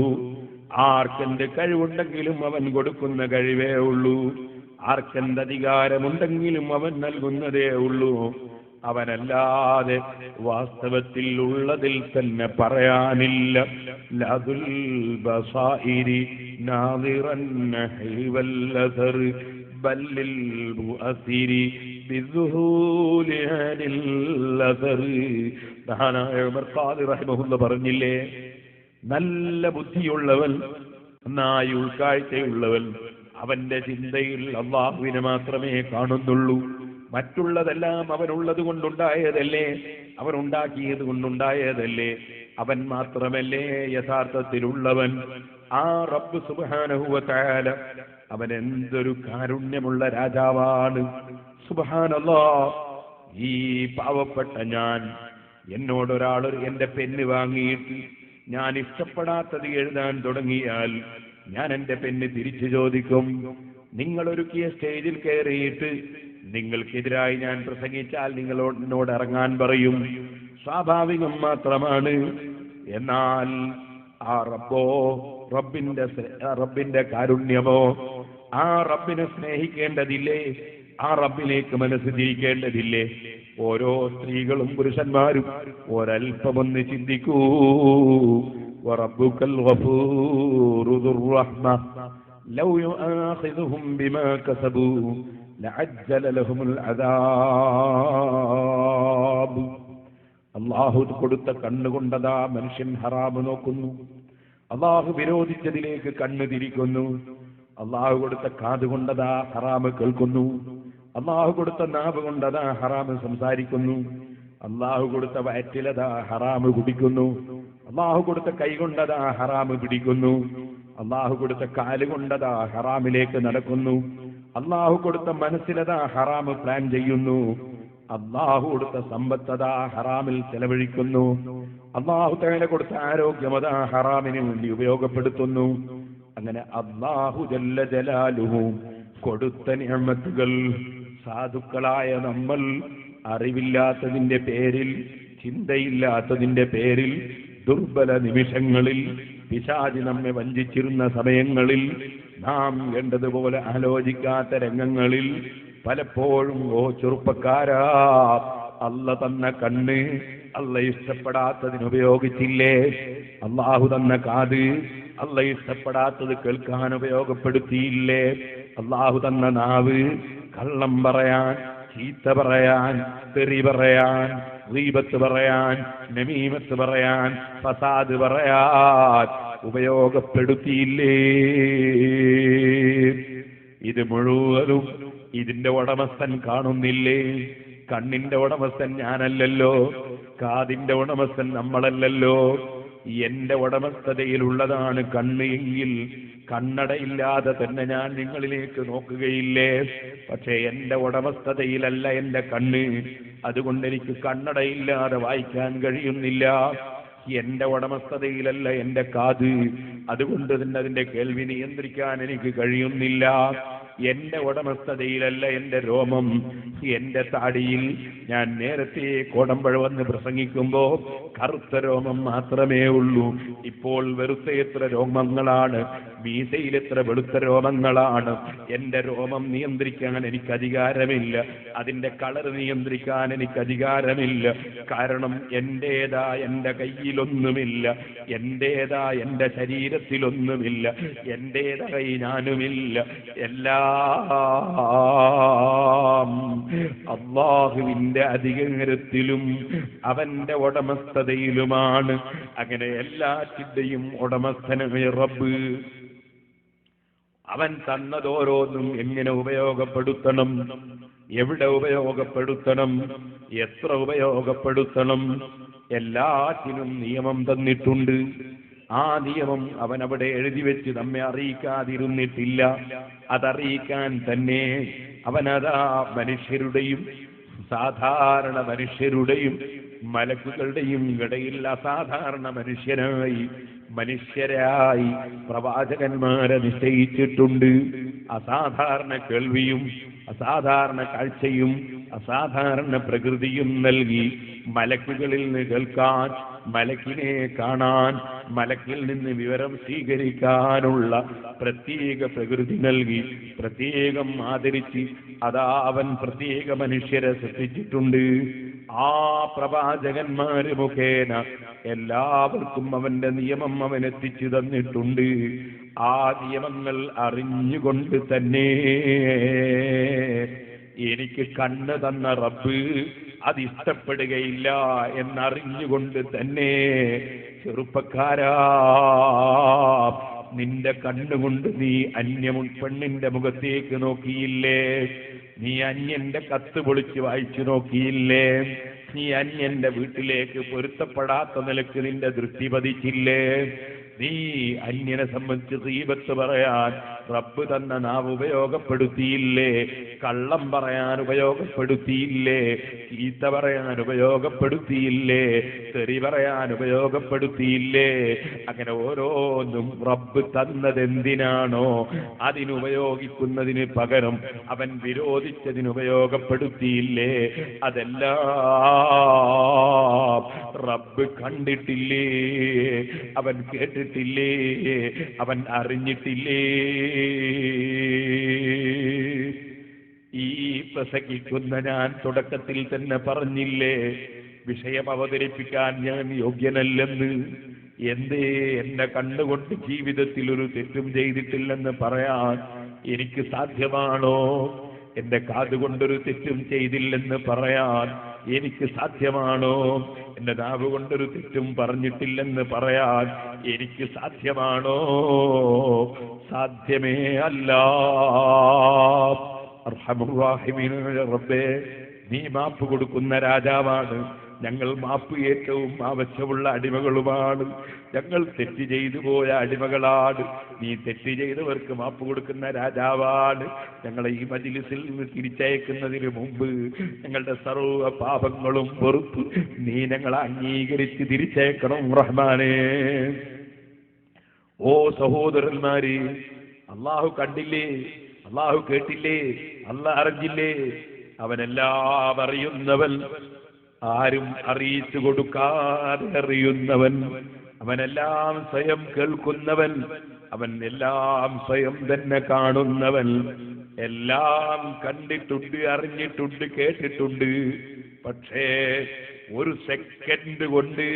ആർക്കെന്ത് കഴിവുണ്ടെങ്കിലും അവൻ കൊടുക്കുന്ന കഴിവേ ഉള്ളൂ, ആർക്കെന്ത് അധികാരമുണ്ടെങ്കിലും അവൻ നൽകുന്നതേ ഉള്ളൂ. അവനല്ലാതെ വാസ്തവത്തിൽ ഉള്ളതിൽ തന്നെ പറയാനില്ല. ലദുൽ ബസായിരി നാദിറൻ ഹൈവൽ അസർ ബല്ലിൽ മുഅസിരി ബിദുഹൂലി അനിൽ അസർ. മഹാനായ ഉമർ ഖാദി റഹിമഹുല്ലാഹ് പറഞ്ഞില്ലേ, നല്ല ബുദ്ധിയുള്ളവൻ, നന്നായി ഉൾക്കാഴ്ചയുള്ളവൻ അവന്റെ ചിന്തയിൽ അല്ലാഹുവിനെ മാത്രമേ കാണുന്നുള്ളൂ. മറ്റുള്ളതെല്ലാം അവനുള്ളത് കൊണ്ടുണ്ടായതല്ലേ, അവനുണ്ടാക്കിയത് കൊണ്ടുണ്ടായതല്ലേ, അവൻ മാത്രമല്ലേ യഥാർത്ഥത്തിലുള്ളവൻ. ആ റബ്ബ് സുബ്ഹാനഹു വ തആല അവൻ എന്തൊരു കാരുണ്യമുള്ള രാജാവാണ്. സുബ്ഹാനല്ലാഹ്. ഈ പാവപ്പെട്ട ഞാൻ, എന്നോടൊരാൾ എന്റെ പെന്ന് വാങ്ങിയിട്ട് ഞാൻ ഇഷ്ടപ്പെടാത്തത് എഴുതാൻ തുടങ്ങിയാൽ ഞാൻ എന്റെ പെന്ന് തിരിച്ചു ചോദിക്കും. നിങ്ങളൊരുക്കിയ സ്റ്റേജിൽ കയറിയിട്ട് നിങ്ങൾക്കെതിരായി ഞാൻ പ്രസംഗിച്ചാൽ നിങ്ങളോട് ഇറങ്ങാൻ പറയും, സ്വാഭാവികം മാത്രമാണ്. എന്നാൽ ആ റബ്ബോ, റബ്ബിന്റെ കാരുണ്യമോ, ആ റബ്ബിനെ സ്നേഹിക്കേണ്ടതില്ലേ, ആ റബ്ബിലേക്ക് മനസ്സ് തിരിക്കേണ്ടതില്ലേ? ഓരോ സ്ത്രീകളും പുരുഷന്മാരും ഒരൽപ്പമൊന്ന് ചിന്തിക്കൂ. വറബ്ബുക്കൽ ഗഫൂറു ദുർ റഹ്മ. ലൗ യുആഖിദുഹും ബിമാ കസബൂ ലഅജ്ജല ലഹുമുൽ അദാബ്. അല്ലാഹു കൊടുത്ത കണ്ണുകൊണ്ടതാ മനുഷ്യൻ ഹറാമ് നോക്കുന്നു, അല്ലാഹു വിരോധിച്ചതിലേക്ക് കണ്ണ് തിരിക്കുന്നു. അല്ലാഹു കൊടുത്ത കാതുകൊണ്ടതാ ഹറാമ് കേൾക്കുന്നു, അല്ലാഹു കൊടുത്ത നാവ് കൊണ്ടതാ ഹറാമ് സംസാരിക്കുന്നു, അല്ലാഹു കൊടുത്ത വയറ്റിലതാ ഹറാമ് കുടിക്കുന്നു, അല്ലാഹു കൊടുത്ത കൈ കൊണ്ടതാ ഹറാമ് പിടിക്കുന്നു, അല്ലാഹു കൊടുത്ത കാല് കൊണ്ടതാ ഹറാമിലേക്ക് നടക്കുന്നു, അല്ലാഹു കൊടുത്ത മനസ്സിലതാ ഹറാമ് പ്ലാൻ ചെയ്യുന്നു, അല്ലാഹു കൊടുത്ത സമ്പത്തതാ ഹറാമിൽ ചെലവഴിക്കുന്നു, അല്ലാഹു തആല കൊടുത്ത ആരോഗ്യമതാ ഹറാമിന് വേണ്ടി ഉപയോഗപ്പെടുത്തുന്നു. അങ്ങനെ അല്ലാഹു ജല്ല ജലാലുഹു കൊടുത്ത നിഅമത്തുകൾ സാധുക്കളായ നമ്മൾ അറിവില്ലാത്തതിന്റെ പേരിൽ, ചിന്തയില്ലാത്തതിന്റെ പേരിൽ, ദുർബല നിമിഷങ്ങളിൽ, പിശാചി നമ്മെ വഞ്ചിച്ചിരുന്ന സമയങ്ങളിൽ, നാം വേണ്ടതുപോലെ ആലോചിക്കാത്ത രംഗങ്ങളിൽ പലപ്പോഴും ഓ ചെറുപ്പക്കാരാ, അല്ല തന്ന കണ്ണ് അല്ല ഇഷ്ടപ്പെടാത്തതിന് ഉപയോഗിച്ചില്ലേ? അല്ലാഹു തന്ന കാത് അല്ല ഇഷ്ടപ്പെടാത്തത് കേൾക്കാൻ ഉപയോഗപ്പെടുത്തിയില്ലേ? അല്ലാഹു തന്ന നാവ് കള്ളം പറയാൻ, ചീത്ത പറയാൻ, തെറി പറയാൻ, ഗീബത്ത് പറയാൻ, നമീമത്ത് പറയാൻ, ഫസാദ് പറയാൻ ഉപയോഗപ്പെടുത്തിയില്ലേ? ഇത് മുഴുവനും ഇതിന്റെ ഉടമസ്ഥൻ കാണുന്നില്ലേ? കണ്ണിന്റെ ഉടമസ്ഥൻ ഞാനല്ലല്ലോ, കാതിന്റെ ഉടമസ്ഥൻ നമ്മളല്ലല്ലോ. എന്റെ ഉടമസ്ഥതയിലുള്ളതാണ് കണ്ണ് എങ്കിൽ കണ്ണടയില്ലാതെ തന്നെ ഞാൻ നിങ്ങളിലേക്ക് നോക്കുകയില്ലേ? പക്ഷേ എന്റെ ഉടമസ്ഥതയിലല്ല എന്റെ കണ്ണ്, അതുകൊണ്ട് എനിക്ക് കണ്ണടയില്ലാതെ വായിക്കാൻ കഴിയുന്നില്ല. എന്റെ ഉടമസ്ഥതയിലല്ല എന്റെ കാത്, അതുകൊണ്ട് തന്നെ അതിന്റെ കേൾവി നിയന്ത്രിക്കാൻ എനിക്ക് കഴിയുന്നില്ല. എന്റെ ഉടമസ്ഥതയിലല്ല എന്റെ രോമം, എന്റെ താടിയിൽ ഞാൻ നേരത്തെ കോടമ്പഴ വന്ന് പ്രസംഗിക്കുമ്പോ കറുത്ത രോമം മാത്രമേ ഉള്ളൂ. ഇപ്പോൾ വെറുത്ത എത്ര രോമങ്ങളാണ്, മീസയിൽ എത്ര വെളുത്ത രോമങ്ങളാണ്. എന്റെ രോമം നിയന്ത്രിക്കാൻ എനിക്ക് അധികാരമില്ല, അതിന്റെ കളർ നിയന്ത്രിക്കാൻ എനിക്ക് അധികാരമില്ല. കാരണം എന്റേതാ എന്റെ കയ്യിലൊന്നുമില്ല, എന്റേതാ എന്റെ ശരീരത്തിലൊന്നുമില്ല, എന്റേതായി ഞാനുമില്ല. എല്ലാം അല്ലാഹുവിന്റെ അധികാരത്തിലും അവന്റെ ഉടമസ്ഥതയിലുമാണ്. അങ്ങനെ എല്ലാറ്റിന്റെയും ഉടമസ്ഥനായ റബ്ബ് അവൻ തന്നതോരോന്നും എങ്ങനെ ഉപയോഗപ്പെടുത്തണം, എവിടെ ഉപയോഗപ്പെടുത്തണം, എത്ര ഉപയോഗപ്പെടുത്തണം, എല്ലാറ്റിനും നിയമം തന്നിട്ടുണ്ട്. ആ നിയമം അവൻ അവിടെ എഴുതി വെച്ച് നമ്മെ അറിയിക്കാതിരുന്നിട്ടില്ല. അതറിയിക്കാൻ തന്നെ അവനതാ മനുഷ്യരുടെയും സാധാരണ മനുഷ്യരുടെയും മലക്കുകളുടെയും ഇടയിൽ അസാധാരണ മനുഷ്യരായി പ്രവാചകന്മാരെ നിശ്ചയിച്ചിട്ടുണ്ട്. അസാധാരണ കേൾവിയും അസാധാരണ കാഴ്ചയും അസാധാരണ പ്രകൃതിയും നൽകി മലക്കുകളിൽ നിന്ന് കേൾക്കാൻ, മലക്കിനെ കാണാൻ, മലക്കിൽ നിന്ന് വിവരം സ്വീകരിക്കാനുള്ള പ്രത്യേക പ്രകൃതി നൽകി പ്രത്യേകം ആദരിച്ച് അതാ അവൻ പ്രത്യേക മനുഷ്യരെ സൃഷ്ടിച്ചിട്ടുണ്ട്. ആ പ്രവാചകന്മാര് മുഖേന എല്ലാവർക്കും അവന്റെ നിയമം അവൻ എത്തിച്ചു തന്നിട്ടുണ്ട്. ആ നിയമങ്ങൾ അറിഞ്ഞുകൊണ്ട് തന്നെ എനിക്ക് കണ്ണ് തന്ന റബ്ബ് അതിഷ്ടപ്പെടുകയില്ല എന്നറിഞ്ഞുകൊണ്ട് തന്നെ ചെറുപ്പക്കാരാ, നിന്റെ കണ്ണുകൊണ്ട് നീ പെണ്ണിന്റെ മുഖത്തേക്ക് നോക്കിയില്ലേ? നീ അന്യന്റെ കത്ത് പൊളിച്ച് വായിച്ചു നോക്കിയില്ലേ? നീ അന്യന്റെ വീട്ടിലേക്ക് പൊരുത്തപ്പെടാത്ത നിലക്ക് നിന്റെ ദൃഷ്ടി പതിച്ചില്ലേ? നീ അന്യനെ സംബന്ധിച്ച് ഗീബത്ത് പറയാൻ റബ്ബ് തന്ന നാവ് ഉപയോഗപ്പെടുത്തിയില്ലേ? കള്ളം പറയാൻ ഉപയോഗപ്പെടുത്തിയില്ലേ? ചീത്ത പറയാൻ ഉപയോഗപ്പെടുത്തിയില്ലേ? തെറി പറയാൻ ഉപയോഗപ്പെടുത്തിയില്ലേ? അങ്ങനെ ഓരോന്നും റബ്ബ് തന്നതെന്തിനാണോ അതിനുപയോഗിക്കുന്നതിന് പകരം അവൻ വിരോധിച്ചതിന് ഉപയോഗപ്പെടുത്തിയില്ലേ? അതെല്ലാം റബ്ബ് കണ്ടിട്ടില്ലേ? അവൻ കേട്ടിട്ടില്ലേ? അവൻ അറിഞ്ഞിട്ടില്ലേ? ഈ പ്രസംഗിക്കുന്ന ഞാൻ തുടക്കത്തിൽ തന്നെ പറഞ്ഞില്ലേ, വിഷയം അവതരിപ്പിക്കാൻ ഞാൻ യോഗ്യനല്ലെന്ന്. എന്തേ എന്റെ കണ്ണുകൊണ്ട് ജീവിതത്തിൽ ഒരു തെറ്റും ചെയ്തിട്ടില്ലെന്ന് പറയാൻ എനിക്ക് സാധ്യമാണോ? എന്റെ കാതുകൊണ്ടൊരു തെറ്റും ചെയ്തില്ലെന്ന് പറയാൻ എനിക്ക് സാധ്യമാണോ? എന്റെ നാവ് കൊണ്ടൊരു തെറ്റും പറഞ്ഞിട്ടില്ലെന്ന് പറയാൻ എനിക്ക് സാധ്യമാണോ? സാധ്യമേ അല്ല. അർഹമുർ റഹീമീനായ റബ്ബേ, നീ മാപ്പ് കൊടുക്കുന്ന രാജാവാണ്. ഞങ്ങൾ മാപ്പ് ഏറ്റവും ആവശ്യമുള്ള അടിമകളുമാണ്. ഞങ്ങൾ തെറ്റ് ചെയ്തു പോയ അടിമകളാണ്. നീ തെറ്റ് ചെയ്തവർക്ക് മാപ്പ് കൊടുക്കുന്ന രാജാവാണ്. ഞങ്ങളെ ഈ മജ്‌ലിസിൽ നിന്ന് തിരിച്ചയക്കുന്നതിന് മുമ്പ് ഞങ്ങളുടെ സർവ്വ പാപങ്ങളും പൊറുത്ത് നീ ഞങ്ങളെ അംഗീകരിച്ച് തിരിച്ചയക്കണം റഹ്മാനേ. ഓ സഹോദരന്മാരെ, അള്ളാഹു കണ്ടില്ലേ? അള്ളാഹു കേട്ടില്ലേ? അള്ളാഹ് അറിഞ്ഞില്ലേ? അവനെല്ലാം അറിയുന്നവൻ, ആരും അറിയിച്ചു കൊടുക്കാതെ അറിയുന്നവൻ, അവനെല്ലാം സ്വയം കേൾക്കുന്നവൻ, അവൻ എല്ലാം സ്വയം തന്നെ കാണുന്നവൻ, എല്ലാം കണ്ടിട്ടുണ്ട്, അറിഞ്ഞിട്ടുണ്ട്, കേട്ടിട്ടുണ്ട്. പക്ഷേ ഒരു സെക്കൻഡ് കൊണ്ട്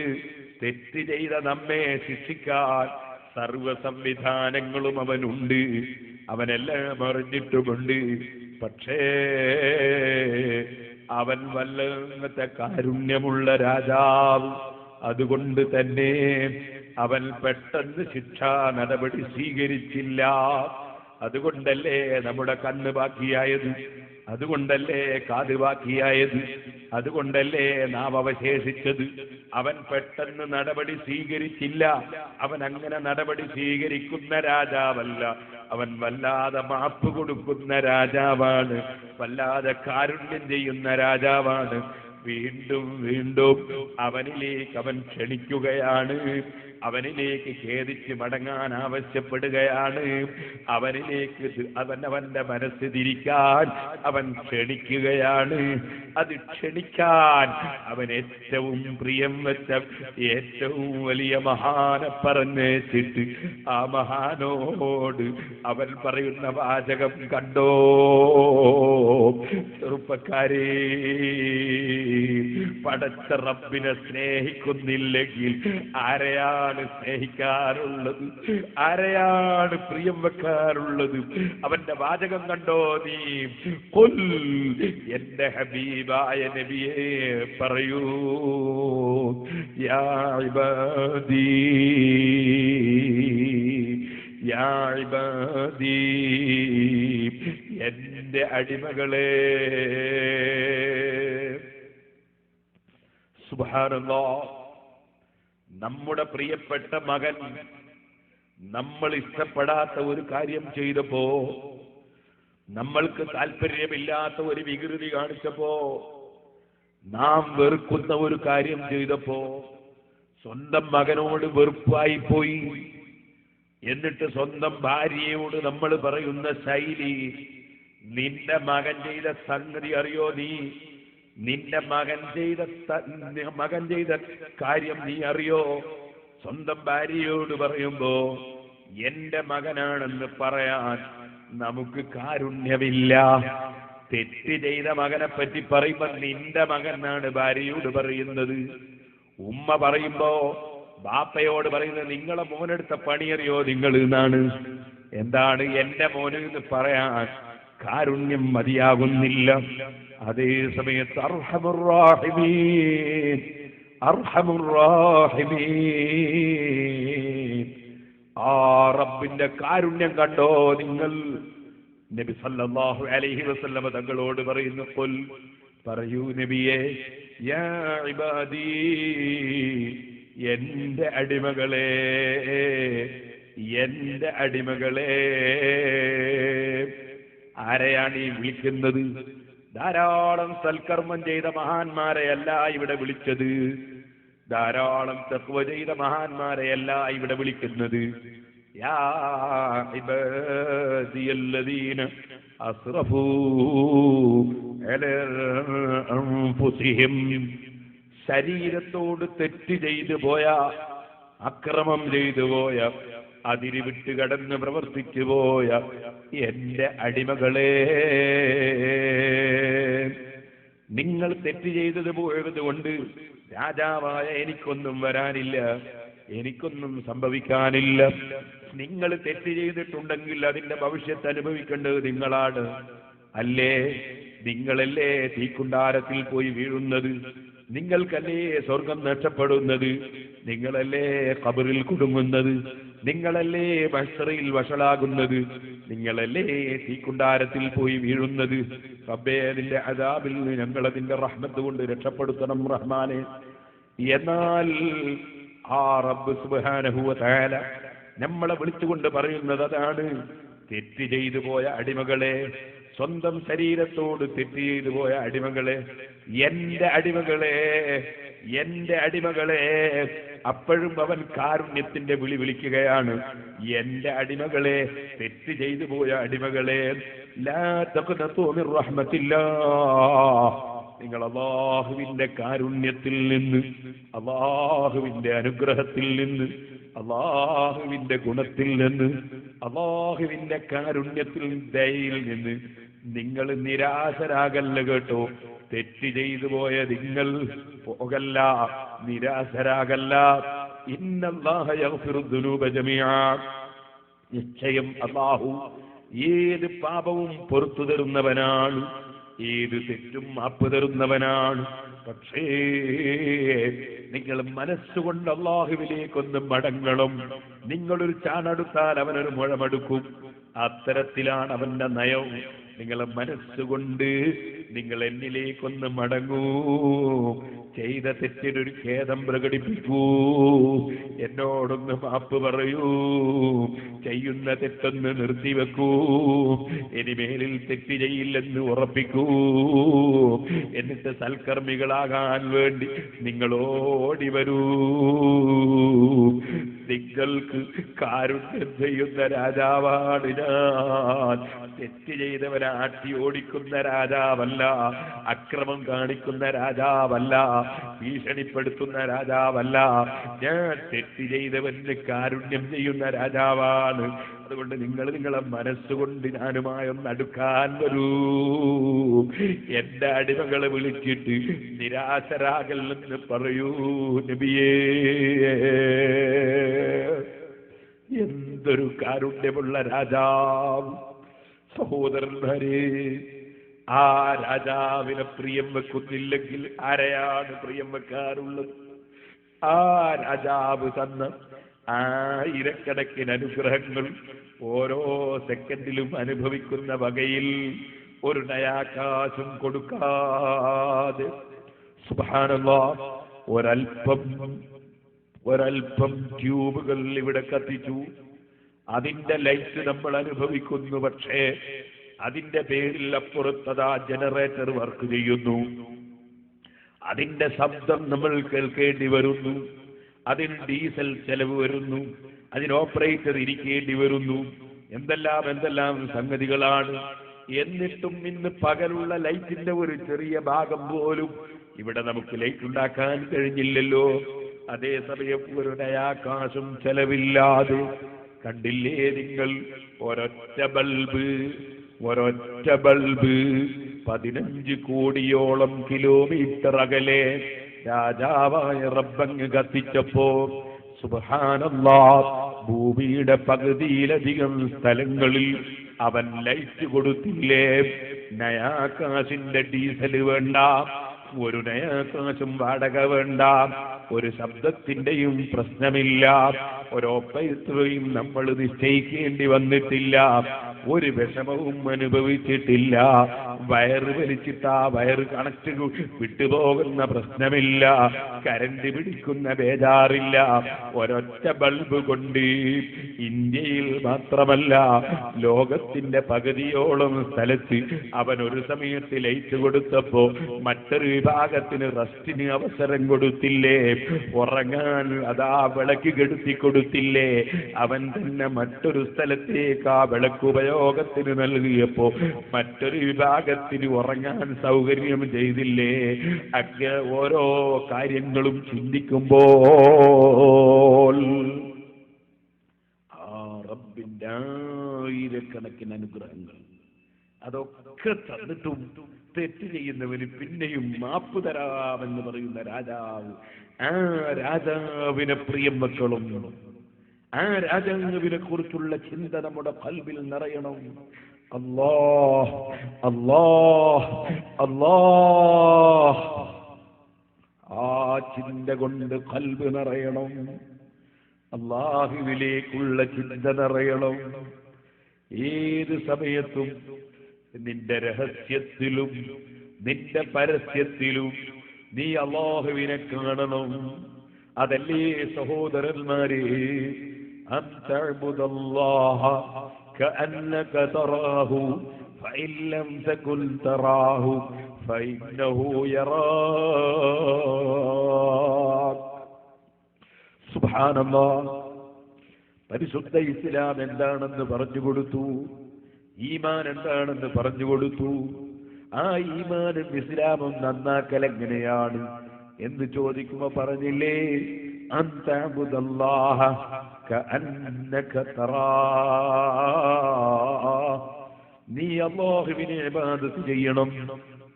തെറ്റ് ചെയ്ത നമ്മെ ശിക്ഷിക്കാൻ സർവ സംവിധാനങ്ങളും അവനുണ്ട്. അവനെല്ലാം അറിഞ്ഞിട്ടുമുണ്ട്. പക്ഷേ അവൻ വല്ലത്തെ കാരുണ്യമുള്ള രാജാവ്. അതുകൊണ്ട് തന്നെ അവൻ പെട്ടെന്ന് ശിക്ഷാ നടപടി സ്വീകരിച്ചില്ല. അതുകൊണ്ടല്ലേ നമ്മുടെ കണ്ണ് ബാക്കിയായത്, അതുകൊണ്ടല്ലേ കാത് ബാക്കിയായത്, അതുകൊണ്ടല്ലേ നാം അവശേഷിച്ചത്. അവൻ പെട്ടെന്ന് നടപടി സ്വീകരിച്ചില്ല. അവൻ അങ്ങനെ നടപടി സ്വീകരിക്കുന്ന രാജാവല്ല. അവൻ വല്ലാതെ മാപ്പ് കൊടുക്കുന്ന രാജാവാണ്, വല്ലാതെ കാരുണ്യം ചെയ്യുന്ന രാജാവാണ്. വീണ്ടും വീണ്ടും അവനിലേക്ക് അവൻ ക്ഷണിക്കുകയാണ്, അവനിലേക്ക് ഖേദിച്ച് മടങ്ങാൻ ആവശ്യപ്പെടുകയാണ്, അവനിലേക്ക് അവന്റെ മനസ്സ് തിരിക്കാൻ അവൻ ക്ഷണിക്കുകയാണ്. അത് ക്ഷണിക്കാൻ അവൻ ഏറ്റവും പ്രിയം വെച്ച ഏറ്റവും വലിയ മഹാനെ പറഞ്ഞേച്ചിട്ട് ആ മഹാനോട് അവൻ പറയുന്ന വാചകം കണ്ടോ? ചെറുപ്പക്കാരേ, പടച്ച റബ്ബിനെ സ്നേഹിക്കുന്നില്ലെങ്കിൽ ആരെയാണ് സ്നേഹിക്കാറുള്ളത്? ആരെയാണ് പ്രിയം വെക്കാറുള്ളത്? അവന്റെ വാചകം കണ്ടോ നീ? ഖുൽ, എന്റെ ഹബീബായ നബിയെ പറയൂ, യാ ഇബാദി, യാ ഇബാദി, എന്റെ അടിമകളെ. സുബ്ഹാനല്ലാഹ്, നമ്മുടെ പ്രിയപ്പെട്ട മകൻ നമ്മൾ ഇഷ്ടപ്പെടാത്ത ഒരു കാര്യം ചെയ്തപ്പോ, നമ്മൾക്ക് താല്പര്യമില്ലാത്ത ഒരു വികൃതി കാണിച്ചപ്പോ, നാം വെറുക്കുന്ന ഒരു കാര്യം ചെയ്തപ്പോ സ്വന്തം മകനോട് വെറുപ്പായി പോയി. എന്നിട്ട് സ്വന്തം ഭാര്യയോട് നമ്മൾ പറയുന്ന ശൈലി, നിന്റെ മകൻ ചെയ്ത സംഗതി അറിയോ? നീ നിന്റെ മകൻ ചെയ്ത കാര്യം നീ അറിയോ? സ്വന്തം ഭാര്യയോട് പറയുമ്പോ എന്റെ മകനാണെന്ന് പറയാൻ നമുക്ക് കാരുണ്യമില്ല. തെറ്റ് ചെയ്ത മകനെ പറ്റി പറയുമ്പോ നിന്റെ മകനാണ് ഭാര്യയോട് പറയുന്നത്. ഉമ്മ പറയുമ്പോ ബാപ്പയോട് പറയുന്നത് നിങ്ങളെ മോനെടുത്ത പണിയറിയോ നിങ്ങൾ എന്നാണ്. എന്താണ് എന്റെ മോന് എന്ന് പറയാൻ കാരുണ്യം മതിയാകുന്നില്ല. അതേ സമയത്ത് അർഹമുർ റഹീമീൻ, അർഹമുർ റഹീമീൻ, ആ റബ്ബിന്റെ കാരുണ്യം കണ്ടോ നിങ്ങൾ? നബി സല്ലല്ലാഹു അലൈഹി വസല്ലം തങ്ങളോട് പറയുന്നു, ഖുൽ, പറയൂ നബിയേ, യാ ഇബാദി, എന്റെ അടിമകളെ, എന്റെ അടിമകളെ. ആരെയാണ് ഈ വിളിക്കുന്നത്? ധാരാളം സൽക്കർമ്മം ചെയ്ത മഹാന്മാരെയല്ല ഇവിടെ വിളിച്ചത്, ധാരാളം തഖ്വ ചെയ്ത മഹാന്മാരെയല്ല ഇവിടെ വിളിക്കുന്നത്. യാ ഇബാദിയല്ലദീന അസ്റഫൂ അലാ അൻഫുസിഹിം, ശരീരത്തോട് തെറ്റ് ചെയ്തു പോയ, അക്രമം ചെയ്തു പോയ, അതിര് വിട്ട് കടന്ന് പ്രവർത്തിച്ചു പോയ എന്റെ അടിമകളെ, നിങ്ങൾ തെറ്റ് ചെയ്തത് പോയത് കൊണ്ട് രാജാവായ എനിക്കൊന്നും വരാനില്ല. എനിക്കൊന്നും സംഭവിക്കാനില്ല. നിങ്ങൾ തെറ്റ് ചെയ്തിട്ടുണ്ടെങ്കിൽ അതിന്റെ ഭവിഷ്യത്ത് അനുഭവിക്കേണ്ടത് നിങ്ങളാണ്. അല്ലേ? നിങ്ങളല്ലേ തീക്കുണ്ടാരത്തിൽ പോയി വീഴുന്നത്? നിങ്ങൾക്കല്ലേ സ്വർഗം നഷ്ടപ്പെടുന്നത്? നിങ്ങളല്ലേ ഖബറിൽ കുടുങ്ങുന്നത്? നിങ്ങളല്ലേ മഹ്ശറിൽ വഷളാകുന്നത്? നിങ്ങളല്ലേ തീക്കുണ്ടാരത്തിൽ പോയി വീഴുന്നത്? റബ്ബേ, നിന്റെ അദാബിൽ നിന്ന് ഞങ്ങളതിന്റെ റഹ്മത്ത് കൊണ്ട് രക്ഷപ്പെടുത്തണം റഹ്മാനെ. എന്നാൽ ആ റബ്ബ് സുബ്ഹാനഹു വ തആല നമ്മളെ വിളിച്ചുകൊണ്ട് പറയുന്നത് അതാണ്. തെറ്റ് ചെയ്തു പോയ അടിമകളെ, സ്വന്തം ശരീരത്തോട് തെറ്റ് ചെയ്തു പോയ അടിമകളെ, എന്റെ അടിമകളെ, എന്റെ അടിമകളെ. അപ്പോഴും അവൻ കാരുണ്യത്തിന്റെ വിളി വിളിക്കുകയാണ്. എന്റെ അടിമകളെ, തെറ്റ് ചെയ്തു പോയ അടിമകളെ, ലാ തഖ്നതു മിർ റഹ്മത്തില്ലാഹ്, നിങ്ങൾ അല്ലാഹുവിന്റെ കാരുണ്യത്തിൽ നിന്ന്, അല്ലാഹുവിന്റെ അനുഗ്രഹത്തിൽ നിന്ന്, അല്ലാഹുവിന്റെ ഗുണത്തിൽ നിന്ന്, അല്ലാഹുവിന്റെ കാരുണ്യത്തിൽ ദയയിൽ നിന്ന് നിങ്ങൾ നിരാശരാകല്ല കേട്ടോ. തെറ്റ് ചെയ്തു പോയ നിങ്ങൾ പോകല്ല, നിരാശരാകല്ല. ഇന്നല്ലാഹ യഗ്ഫിറു ദുനൂബ ജമീഅ, നിശ്ചയം അല്ലാഹു ഏത് പാപവും പൊറുത്തു തരുന്നവനാണ്, ഏത് തെറ്റും മാപ്പ് തരുന്നവനാണ്. പക്ഷേ നിങ്ങൾ മനസ്സുകൊണ്ട് അല്ലാഹുവിലേക്കൊന്ന് മടങ്ങണം. നിങ്ങളൊരു ചാണെടുത്താൽ അവനൊരു മുഴമെടുക്കും. അത്തരത്തിലാണ് അവന്റെ നയം. നിങ്ങളെ മനസ്സുകൊണ്ട് നിങ്ങൾ എന്നിലേക്കൊന്ന് മടങ്ങൂ, ചെയ്ത തെറ്റിനൊരു ഖേദം പ്രകടിപ്പിക്കൂ, എന്നോടൊന്ന് മാപ്പ് പറയൂ, ചെയ്യുന്ന തെറ്റൊന്ന് നിർത്തിവെക്കൂ, ഇനിമേലിൽ തെറ്റ് ചെയ്യില്ലെന്ന് ഉറപ്പിക്കൂ. എന്നിട്ട് സൽക്കർമ്മികളാകാൻ വേണ്ടി നിങ്ങളോടി വരൂ. നിങ്ങൾക്ക് കാരുണ്യം ചെയ്യുന്ന രാജാവാണ് ഞാൻ. തെറ്റ് ചെയ്തവരെ ആട്ടി ഓടിക്കുന്ന രാജാവല്ല, അക്രമം കാണിക്കുന്ന രാജാവല്ല, ഭീഷണിപ്പെടുത്തുന്ന രാജാവല്ല. ഞാൻ തെറ്റ് ചെയ്തവന് കാരുണ്യം ചെയ്യുന്ന രാജാവാണ്. അതുകൊണ്ട് നിങ്ങൾ നിങ്ങളെ മനസ്സുകൊണ്ട് ഞാനുമായൊന്ന് അടുക്കാൻ വരൂ. എന്റെ അടിമകളെ വിളിച്ചിട്ട് നിരാശരാകല്ലെന്ന് പറയൂ നബിയേ. എന്തൊരു കാരുണ്യമുള്ള രാജാവ് സഹോദരന്മാരെ. ആ രാജാവിനെ പ്രിയം വെക്കുന്നില്ലെങ്കിൽ ആരെയാണ് പ്രിയം വെക്കാറുള്ളത്? ആ രാജാവ് തന്ന ആയിരക്കണക്കിന് അനുഗ്രഹങ്ങൾ ഓരോ സെക്കൻഡിലും അനുഭവിക്കുന്ന വകയിൽ ഒരു നയാകാശം കൊടുക്കാതെ സുബ്ഹാനല്ലാഹ് ഒരൽപ്പം ട്യൂബുകൾ ഇവിടെ കത്തിച്ചു. അതിന്റെ ലൈറ്റ് നമ്മൾ അനുഭവിക്കുന്നു. പക്ഷേ അതിന്റെ പേരിൽ അപ്പുറത്തതാ ജനറേറ്റർ വർക്ക് ചെയ്യുന്നു. അതിന്റെ ശബ്ദം നമ്മൾ കേൾക്കേണ്ടി വരുന്നു. അതിന് ഡീസൽ ചെലവ് വരുന്നു. അതിന് ഓപ്പറേറ്റർ ഇരിക്കേണ്ടി വരുന്നു. എന്തെല്ലാം സംഗതികളാണ്. എന്നിട്ടും ഇന്ന് പകലുള്ള ലൈറ്റിന്റെ ഒരു ചെറിയ ഭാഗം പോലും ഇവിടെ നമുക്ക് ലൈറ്റ് ഉണ്ടാക്കാൻ കഴിഞ്ഞില്ലല്ലോ. അതേസമയം ഒരു നയാകാശം ചെലവില്ലാതെ കണ്ടില്ലേ നിങ്ങൾ? ഒരൊറ്റ ബൾബ് 15 കോടിയോളം കിലോമീറ്റർ അകലെ രാജാവായ റബ്ബങ്ങ് കത്തിച്ചപ്പോ സുബ്ഹാനല്ലാഹ് ഭൂമിയുടെ പകുതിയിലധികം സ്ഥലങ്ങളിൽ അവൻ ലൈറ്റ് കൊടുത്തില്ലേ? നയാകാശിന്റെ ഡീസൽ വേണ്ട, ഒരു നയാകാശം വാടക വേണ്ട, ഒരു ശബ്ദത്തിന്റെയും പ്രശ്നമില്ല, ഒരു ഓപ്പറേറ്ററെയും നമ്മൾ നിശ്ചയിക്കേണ്ടി വന്നിട്ടില്ല, ഒരു വിഷമവും അനുഭവിച്ചിട്ടില്ല. വയറ് വലിച്ചിട്ട് ആ വയറ് കണക്ട് വിട്ടുപോകുന്ന പ്രശ്നമില്ല, കരണ്ട് പിടിക്കുന്ന ബേജാറില്ല. ഒരൊറ്റ ബൾബ് കൊണ്ട് ഇന്ത്യയിൽ മാത്രമല്ല ലോകത്തിന്റെ പകുതിയോളം സ്ഥലത്ത് അവൻ ഒരു സമയത്ത് ലൈറ്റ് കൊടുത്തപ്പോ മറ്റൊരു വിഭാഗത്തിന് റെസ്റ്റിന് അവസരം കൊടുത്തില്ലേ? ഉറങ്ങാൻ അതാ വിളക്ക് കെടുത്തി കൊടുത്തില്ലേ? അവൻ തന്നെ മറ്റൊരു സ്ഥലത്തേക്ക് ആ വിളക്ക് ഉപയോഗത്തിന് നൽകിയപ്പോ മറ്റൊരു വിഭാഗത്തിന് ഉറങ്ങാൻ സൗകര്യം ചെയ്തില്ലേ? അങ്ങനെ ഓരോ കാര്യങ്ങളും ചിന്തിക്കുമ്പോൾ ആ റബ്ബിന്റെ ആയിരക്കണക്കിന് അനുഗ്രഹങ്ങൾ അതൊക്കെ തന്നിട്ടും തെറ്റ് ചെയ്യുന്നവന് പിന്നെയും മാപ്പ് തരാമെന്ന് പറയുന്ന രാജാവ്, ആ രാജാവിനെ പ്രിയം വെക്കണം. ആ രാജാവിനെ കുറിച്ചുള്ള ചിന്ത നമ്മുടെ ഖൽബിൽ നിറയണം. അല്ലാഹ് അല്ലാഹ് അല്ലാഹ്, ആ ചിന്ത കൊണ്ട് ഖൽബ് നിറയണം. അല്ലാഹുവിലേക്കുള്ള ചിന്ത നിറയണം. ഏത് സമയത്തും നിന്റെ രഹസ്യത്തിലും നിന്റെ പരസ്യത്തിലും നീ അല്ലാഹുവിനെ കാണണം. അതല്ലേ സഹോദരന്മാരെ, അൻ തഅ്ബുദല്ലാഹ കഅന്നക തറാഹു ഫഇൻ ലം തകുൻ തറാഹു ഫഇന്നഹു യറാക്. സുബ്ഹാനല്ലാഹ്. പരിശുദ്ധ ഇസ്ലാം എന്താണെന്ന് പറഞ്ഞു കൊടുത്തു, ഈമാൻ എന്താണെന്ന് പറഞ്ഞു കൊടുത്തു. ആ ഈമാനും ഇസ്ലാമും നന്നാക്കൽ എങ്ങനെയാണ് എന്ന് ചോദിക്കുമ്പോ പറഞ്ഞില്ലേ, അൻ തഅ്ബുദല്ലാഹ കഅന്നക തറാഹ്, നീ അല്ലാഹുവിനെ ഇബാദത്ത് ചെയ്യണം.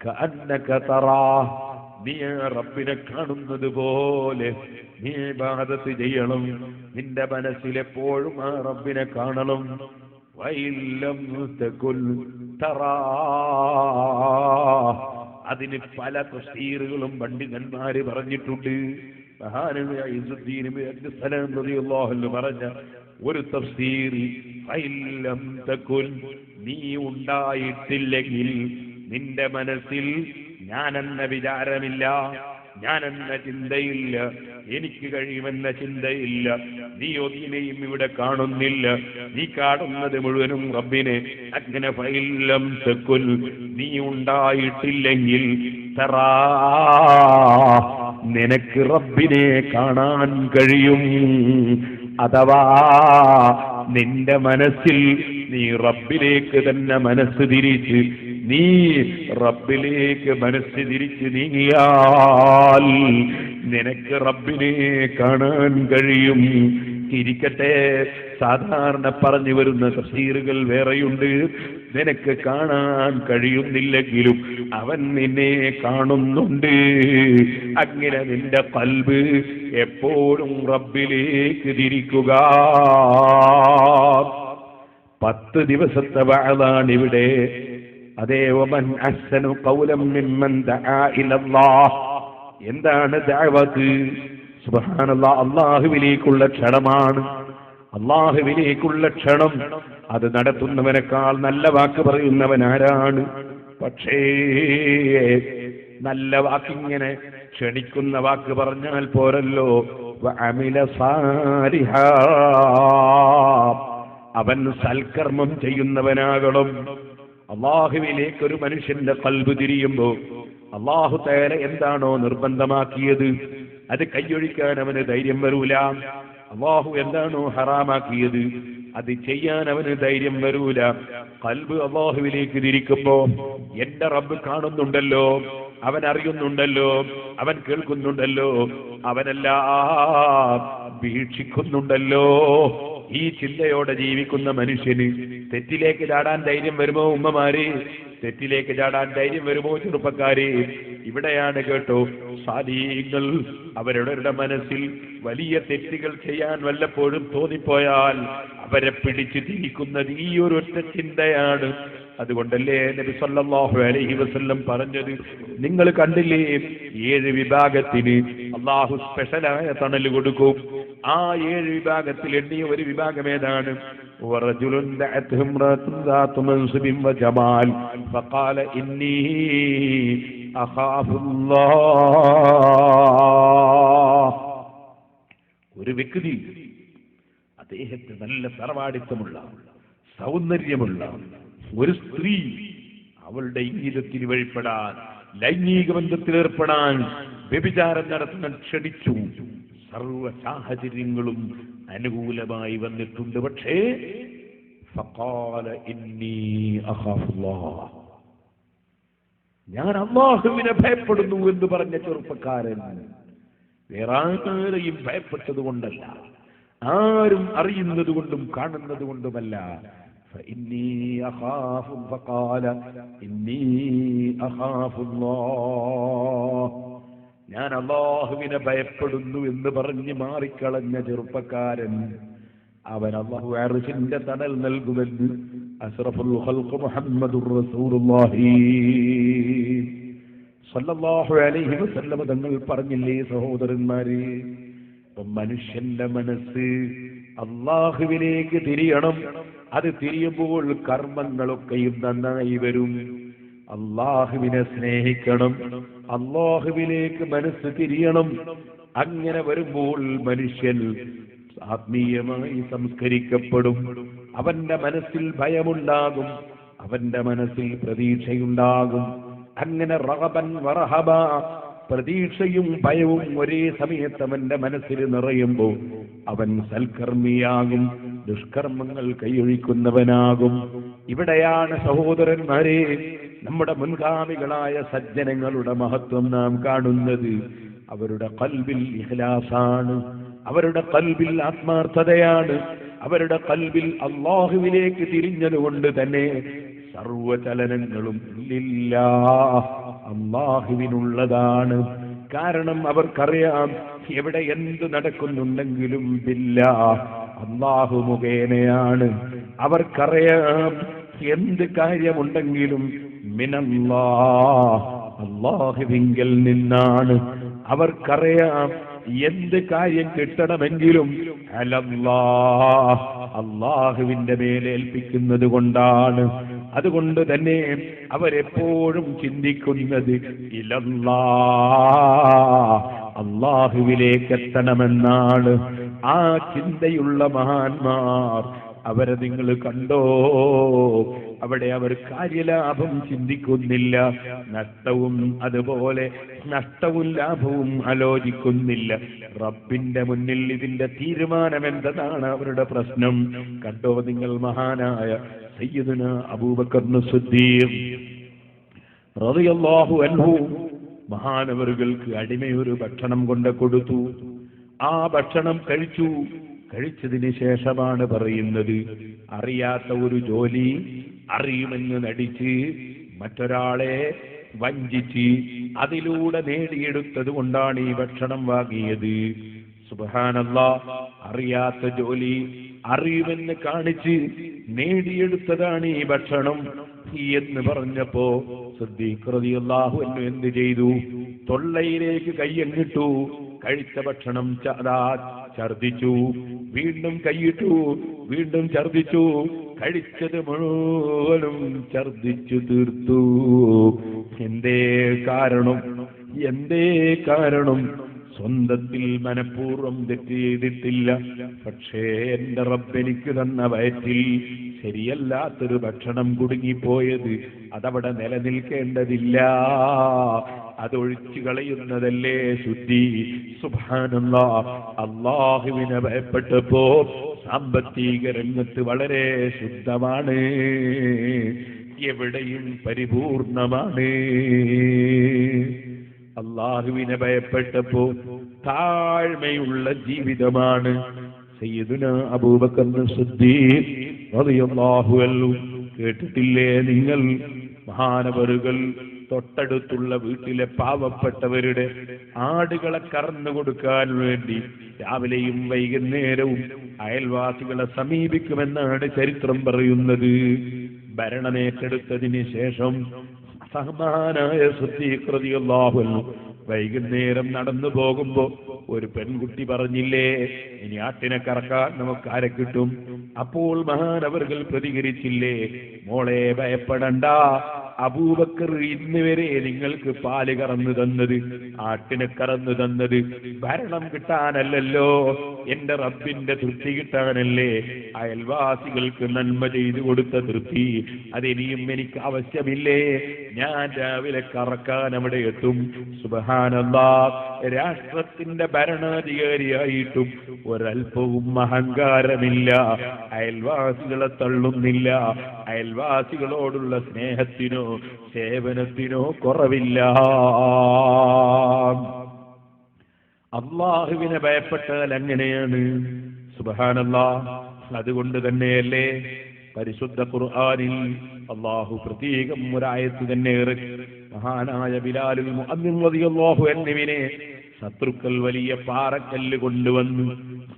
കഅന്നക തറാഹ്, നീ റബ്ബിനെ കാണുന്നത് പോലെ നീ ഇബാദത്ത് ചെയ്യണം. നിന്റെ മനസ്സിൽ എപ്പോഴും ആ റബ്ബിനെ കാണണം. വഇല്ലം തകുൽ തറാഹ്, അതിന് പല തഫ്സീറുകളും പണ്ഡിതന്മാര് പറഞ്ഞിട്ടുണ്ട്. മഹാനായ ഇസ്സുദ്ദീൻ ഇബ്നു അബ്ദുസ്സലാം റളിയല്ലാഹു അൻഹു പറഞ്ഞ ഒരു തഫ്സീർ, ഫഇല്ലം തകുൻ, നീ ഉണ്ടായിട്ടില്ലെങ്കിൽ നിന്റെ മനസ്സിൽ ഞാനെന്ന വിചാരമില്ല, ഞാനെന്ന ചിന്തയില്ല, എനിക്ക് കഴിയുമെന്ന ചിന്തയില്ല, നീ ഒന്നിനെയും ഇവിടെ കാണുന്നില്ല, നീ കാണുന്നത് മുഴുവനും റബ്ബിനെ. അങ്ങനെ ഫഇല്ലം തകുൻ, നീ ഉണ്ടായിട്ടില്ലെങ്കിൽ തറാ, നിനക്ക് റബ്ബിനെ കാണാൻ കഴിയും. അഥവാ നിന്റെ മനസ്സിൽ നീ റബ്ബിലേക്ക് തന്നെ മനസ്സ് തിരിച്ച്, നീ റബ്ബിലേക്ക് മനസ്സ് തിരിച്ച് നീങ്ങിയാൽ നിനക്ക് റബ്ബിനെ കാണാൻ കഴിയും. ഇരിക്കട്ടെ, സാധാരണ പറഞ്ഞു വരുന്ന തഫ്സീറുകൾ വേറെയുണ്ട്. നിനക്ക് കാണാൻ കഴിയുന്നില്ലെങ്കിലും അവൻ നിന്നെ കാണുന്നുണ്ട്. അങ്ങനെ നിന്റെ ഖൽബ് എപ്പോഴും റബ്ബിലേക്ക് തിരിക്കുക. 10 ദിവസത്തെ വഅദാണിവിടെ. അതേ, വമൻ അഹ്സനു ഖൗലൻ മിമ്മൻ ദആ ഇലല്ലാഹ്. എന്താണ് ദഅവത്ത്? സുബ്ഹാനല്ലാഹ്, അല്ലാഹുവിലേക്കുള്ള ക്ഷണമാണ്. അല്ലാഹുവിലേക്കുള്ള ക്ഷണം അത് നടത്തുന്നവനേക്കാൾ നല്ല വാക്ക് പറയുന്നവൻ ആരാണ്? പക്ഷേ നല്ല വാക്കിങ്ങനെ ക്ഷണിക്കുന്ന വാക്ക് പറഞ്ഞാൽ പോരല്ലോ. വഅമില സാലിഹാ, അവൻ സൽക്കർമ്മം ചെയ്യുന്നവനാകണം. അല്ലാഹുവിലേക്ക് ഒരു മനുഷ്യന്റെ ഖൽബ് തിരിയുമ്പോൾ അല്ലാഹു തആല എന്താണോ നിർബന്ധമാക്കിയത് അത് കൈയൊഴിക്കാൻ അവന് ധൈര്യം വരൂല. അല്ലാഹു എന്താണോ ഹറാമാക്കിയത് അത് ചെയ്യാൻ അവന് ധൈര്യം വരൂല. ഖൽബ് അല്ലാഹുവിലേക്ക് തിരിക്കുമ്പോ എന്റെ റബ്ബ് കാണുന്നുണ്ടല്ലോ, അവൻ അറിയുന്നുണ്ടല്ലോ, അവൻ കേൾക്കുന്നുണ്ടല്ലോ, അവനെല്ലാം വീക്ഷിക്കുന്നുണ്ടല്ലോ. ഈ ചിന്തയോടെ ജീവിക്കുന്ന മനുഷ്യന് തെറ്റിലേക്ക് ചാടാൻ ധൈര്യം വരുമോ ഉമ്മമാരെ? തെറ്റിലേക്ക് ചാടാൻ ധൈര്യം വരുമോ ചെറുപ്പക്കാരെ? ഇവിടെയാണ് കേട്ടോ സാലിഹീങ്ങൾ അവരുടെ മനസ്സിൽ വലിയ തെറ്റുകൾ ചെയ്യാൻ വല്ലപ്പോഴും തോന്നിപ്പോയാൽ അവരെ പിടിച്ചു തിരിക്കുന്നത് ഈ ഒരൊറ്റ ചിന്തയാണ്. അതുകൊണ്ടല്ലേ നബി സല്ലല്ലാഹു അലൈഹി വസല്ലം പറഞ്ഞത്, നിങ്ങൾ കണ്ടില്ലേ 7 വിഭാഗത്തിന് അല്ലാഹു സ്പെഷ്യലായ തണൽ കൊടുക്കും. ആ 7 വിഭാഗത്തിൽ എണ്ണിയ ഒരു വിഭാഗം ഏതാണ്? വറജുലുൻ ദഅത്ഹു ഇംറഅത്തുൻ ദാതു മൻസിബിൻ വജമാൽ ഫഖാല ഇന്നി അഖാഫുല്ലാഹ്. ഒരു വ്യക്തി അദ്ദേഹത്തെ നല്ല തറവാടിത്തമുള്ള സൗന്ദര്യമുള്ള ഒരു സ്ത്രീ അവളുടെ ഇംഗിതത്തിന് വഴിപ്പെടാൻ, ലൈംഗിക ബന്ധത്തിൽ ഏർപ്പെടാൻ, വ്യഭിചാരം നടത്താൻ ക്ഷണിച്ചു. സർവ സാഹചര്യങ്ങളും അനുകൂലമായി വന്നിട്ടുണ്ട്. പക്ഷേ ഫഖാല ഇന്നി അഖാഫുല്ലാഹ്, ഞാൻ അല്ലാഹുവിനെ ഭയപ്പെടുന്നു എന്ന് പറഞ്ഞ ചെറുപ്പക്കാരൻ വേറെ ആരെയും ഭയപ്പെട്ടത് കൊണ്ടല്ല, ആരും അറിയുന്നത് കൊണ്ടും കാണുന്നത് കൊണ്ടുമല്ല. فإني أخاف فقال إني أخاف الله ഞാൻ അല്ലാഹുവിനെ ഭയപ്പെടുന്നു എന്ന് പറഞ്ഞ് മാറിക്കളഞ്ഞ ചെറുപ്പക്കാരൻ അവൻ അല്ലാഹു അർശിന്റെ തണൽ നൽകുമെന്ന് അഷ്റഫുൽ ഖൽഖ് മുഹമ്മദുർ റസൂലുള്ളാഹി സല്ലല്ലാഹു അലൈഹി വസല്ലം തങ്ങൾ പറഞ്ഞില്ലേ സഹോദരന്മാരെ, മനുഷ്യന്റെ മനസ്സ് അല്ലാഹുവിലേക്ക് തിരിയണം. അത് തിരിയുമ്പോൾ കർമ്മങ്ങളൊക്കെയും നന്നായി വരും. അല്ലാഹുവിനെ സ്നേഹിക്കണം, അല്ലാഹുവിലേക്ക് മനസ്സ് തിരിയണം. അങ്ങനെ വരുമ്പോൾ മനുഷ്യൻ ആത്മീയമായി സംസ്കരിക്കപ്പെടും. അവന്റെ മനസ്സിൽ ഭയമുണ്ടാകും, അവന്റെ മനസ്സിൽ പ്രതീക്ഷയുണ്ടാകും. അങ്ങനെ റഹബൻ വറഹബ, പ്രതീക്ഷയും ഭയവും ഒരേ സമയത്ത് അവന്റെ മനസ്സിൽ നിറയുമ്പോൾ അവൻ സൽക്കർമ്മിയാകും, ദുഷ്കർമ്മങ്ങൾ കൈയൊഴിക്കുന്നവനാകും. ഇവിടെയാണ് സഹോദരന്മാരെ നമ്മുടെ മുൻഗാമികളായ സജ്ജനങ്ങളുടെ മഹത്വം നാം കാണുന്നത്. അവരുടെ ഖൽബിൽ ഇഖ്ലാസാണ്, അവരുടെ ഖൽബിൽ ആത്മാർത്ഥതയാണ്, അവരുടെ ഖൽബിൽ അല്ലാഹുവിലേക്ക് തിരിഞ്ഞതുകൊണ്ട് തന്നെ സർവചലനങ്ങളും ലില്ലാഹ്, അല്ലാഹുവിനുള്ളതാണ്. കാരണം അവർക്കറിയാം എവിടെ എന്ത് നടക്കുന്നുണ്ടെങ്കിലും ബില്ലാഹ്, അല്ലാഹു മുഖേനയാണ്. അവർക്കറിയാം എന്ത് കാര്യമുണ്ടെങ്കിലും മിനല്ലാഹ്, അല്ലാഹുവിങ്കൽ നിന്നാണ്. അവർക്കറിയാം എന്ത് കാര്യം കിട്ടണമെങ്കിലും അലല്ലാഹ്, അല്ലാഹുവിന്റെ മേലേൽപ്പിക്കുന്നത് കൊണ്ടാണ്. അതുകൊണ്ട് തന്നെ അവരെപ്പോഴും ചിന്തിക്കുന്നത് ഇലല്ലാഹ്, അല്ലാഹുവിലേക്ക് എത്തണമെന്നാണ്. ആ ചിന്തയുള്ള മഹാന്മാർ അവരെ നിങ്ങൾ കണ്ടോ? അവിടെ അവർ കാര്യലാഭം ചിന്തിക്കുന്നില്ല, നഷ്ടവും അതുപോലെ നഷ്ടവും ലാഭവും ആലോചിക്കുന്നില്ല. റബ്ബിന്റെ മുന്നിൽ ഇതിന്റെ തീരുമാനം എന്താണ് അവരുടെ പ്രശ്നം. കണ്ടോ നിങ്ങൾ മഹാനായ സയ്യിദുനാ അബൂബക്കർ സിദ്ദീഖ് റളിയല്ലാഹു അൻഹു മഹാനവറുകൾക്ക് അടിമയൊരു ഭക്ഷണം കൊണ്ട് കൊടുത്തു. ആ ഭക്ഷണം കഴിച്ചു. കഴിച്ചതിന് ശേഷമാണ് പറയുന്നത്, അറിയാത്ത ഒരു ജോലി അറിയുമെന്ന് നടിച്ച് മറ്റൊരാളെ വഞ്ചിച്ച് അതിലൂടെ നേടിയെടുത്തത് കൊണ്ടാണ് ഈ ഭക്ഷണം വാങ്ങിയത്. സുബ്ഹാനല്ലാഹ്, അറിയാത്ത ജോലി അറിയുമെന്ന് കാണിച്ച് നേടിയെടുത്തതാണ് ഈ ഭക്ഷണം എന്ന് പറഞ്ഞപ്പോ സിദ്ദീഖ് റളിയല്ലാഹു അൻഹു എന്ത് ചെയ്തു? തൊള്ളയിലേക്ക് കൈയങ്ങിട്ടു. കഴിച്ച ഭക്ഷണം ഛർദിച്ചു, വീണ്ടും കൈയിട്ടു, വീണ്ടും ഛർദിച്ചു. കഴിച്ചത് മുഴുവനും ഛർദിച്ചു തീർത്തു. എന്തേ കാരണം? എന്തേ കാരണം? സ്വന്തത്തിൽ മനഃപൂർവ്വം തെറ്റ് ചെയ്തിട്ടില്ല. പക്ഷേ എന്റെ റബ്ബ് എനിക്ക് തന്ന വയറ്റിൽ ശരിയല്ലാത്തൊരു ഭക്ഷണം കുടുങ്ങിപ്പോയത് അതവിടെ നിലനിൽക്കേണ്ടതില്ല. അതൊഴിച്ചു കളയുന്നതല്ലേ ശുദ്ധി. സുബ്ഹാനല്ലാഹ്, അല്ലാഹുവിനെ ഭയപ്പെട്ടപ്പോ സാമ്പത്തിക രംഗത്ത് വളരെ ശുദ്ധമാണ്, എവിടെയും പരിപൂർണമാണ്. അല്ലാഹുവിനെ ഭയപ്പെട്ടപ്പോ താഴ്മയുള്ള ജീവിതമാണ്. സയ്യിദുനാ അബൂബക്കർ സിദ്ദീഖ് റളിയല്ലാഹു അൻഹു കേട്ടിട്ടില്ലേ നിങ്ങൾ? മഹാനവറുകൾ തൊട്ടടുത്തുള്ള വീട്ടിലെ പാവപ്പെട്ടവരുടെ ആടുകളെ കറന്നു കൊടുക്കാൻ വേണ്ടി രാവിലെയും വൈകുന്നേരവും അയൽവാസികളെ സമീപിക്കുമെന്നാണ് ചരിത്രം പറയുന്നത്. ഭരണമേറ്റെടുത്തതിന് ശേഷം സഹമാനായ സിദ്ദീഖ് റളിയല്ലാഹു അൻഹു വൈകുന്നേരം നടന്നു പോകുമ്പോ ഒരു പെൺകുട്ടി പറഞ്ഞില്ലേ, ഇനി ആട്ടിനെ കറക്കാൻ നമുക്ക് ആരെ കിട്ടും? അപ്പോൾ മഹാനവറുകൾ പ്രതികരിച്ചില്ലേ, മോളെ ഭയപ്പെടണ്ട, അബൂബക്കർ ഇന്ന് വരെ നിങ്ങൾക്ക് പാല് കറന്നു തന്നത്, ആട്ടിനെ കറന്നു തന്നത് ഭരണം കിട്ടാനല്ലല്ലോ, എന്റെ റബ്ബിന്റെ തൃപ്തി കിട്ടാനല്ലേ. അയൽവാസികൾക്ക് നന്മ ചെയ്തു കൊടുത്ത തൃപ്തി അതിനിയും എനിക്ക് ആവശ്യമില്ലേ. ഞാൻ രാവിലെ കറക്കാൻ അവിടെ എത്തും. സുബ്ഹാനല്ലാഹ്, രാഷ്ട്രത്തിന്റെ ഭരണാധികാരിയായിട്ടും ഒരൽപ്പവും അഹങ്കാരമില്ല, അയൽവാസികളെ തള്ളുന്നില്ല, അയൽവാസികളോടുള്ള സ്നേഹത്തിനോ സേവനത്തിനോ കുറവില്ല. അല്ലാഹുവിനെ ഭയപ്പെട്ടാൽ അങ്ങനെയാണ്. സുബ്ഹാനല്ലാഹ്, അതുകൊണ്ട് തന്നെയല്ലേ പരിശുദ്ധ ഖുർആനിൽ അല്ലാഹു പ്രത്യേകം ഒരായത്ത് തന്നെ ഇറക്കി. മഹാനായ ബിലാലുൽ മുഅദ്ദിൻ റളിയല്ലാഹു അൻഹുവിനെ ശത്രുക്കൾ വലിയ പാറക്കല്ല് കൊണ്ടുവന്ന്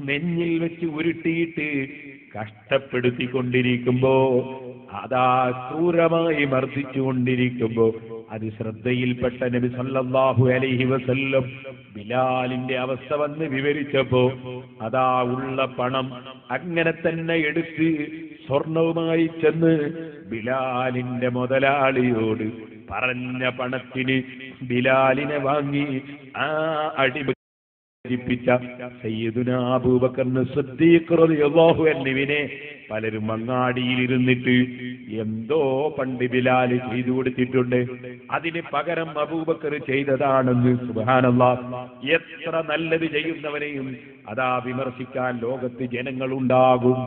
നെഞ്ഞിൽ വെച്ച് ഉരുട്ടിയിട്ട് കഷ്ടപ്പെടുത്തിക്കൊണ്ടിരിക്കുമ്പോ, അതാ ക്രൂരമായി മർദ്ദിച്ചുകൊണ്ടിരിക്കുമ്പോ അത് ശ്രദ്ധയിൽപ്പെട്ട നബി സല്ലല്ലാഹു അലൈഹി വസല്ലം ബിലാലിന്റെ അവസ്ഥ വന്ന് വിവരിച്ചപ്പോ അതാ ഉള്ള പണം അങ്ങനെ തന്നെ എടുത്ത് സ്വർണവുമായി ചെന്ന് ബിലാലിന്റെ മുതലാളിയോട് പറഞ്ഞ പണത്തിന് ബിലാലിനെ വാങ്ങി ആ അടിമ സയ്യിദുനാ അബൂബക്കർ സിദ്ദീഖ് റളിയല്ലാഹു അൻഹുവിനെ പലരും അങ്ങാടിയിലിരുന്നിട്ട് എന്തോ പണ്ട് ബിലാൽ ചെയ്തു കൊടുത്തിട്ടുണ്ട്, അതിന് പകരം അബൂബക്കർ ചെയ്തതാണെന്ന്. സുബ്ഹാനല്ലാഹ്, എത്ര നല്ലത് ചെയ്യുന്നവരെയും അതാ വിമർശിക്കാൻ ലോകത്ത് ജനങ്ങളുണ്ടാകും.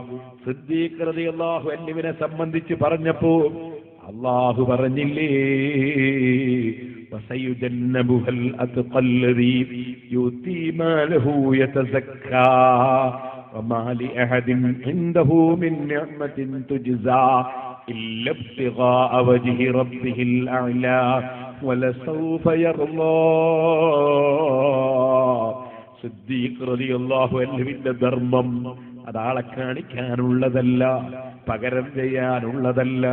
സിദ്ദീഖ് റളിയല്ലാഹു അൻഹുവിനെ സംബന്ധിച്ച് പറഞ്ഞപ്പോ അല്ലാഹു പറഞ്ഞില്ലേ, وسيجنبها الأتقى الذي يؤتي ماله يتزكى وما لأحد عنده من نعمة تجزى إلا ابتغاء وجه ربه الأعلى ولسوف يرضى. സിദ്ദീഖ് റളിയല്ലാഹു അൻഹുവിന്റെ ധർമ്മം അതാളെ കാണിക്കാനുള്ളതല്ല, പകരം ചെയ്യാനുള്ളതല്ല.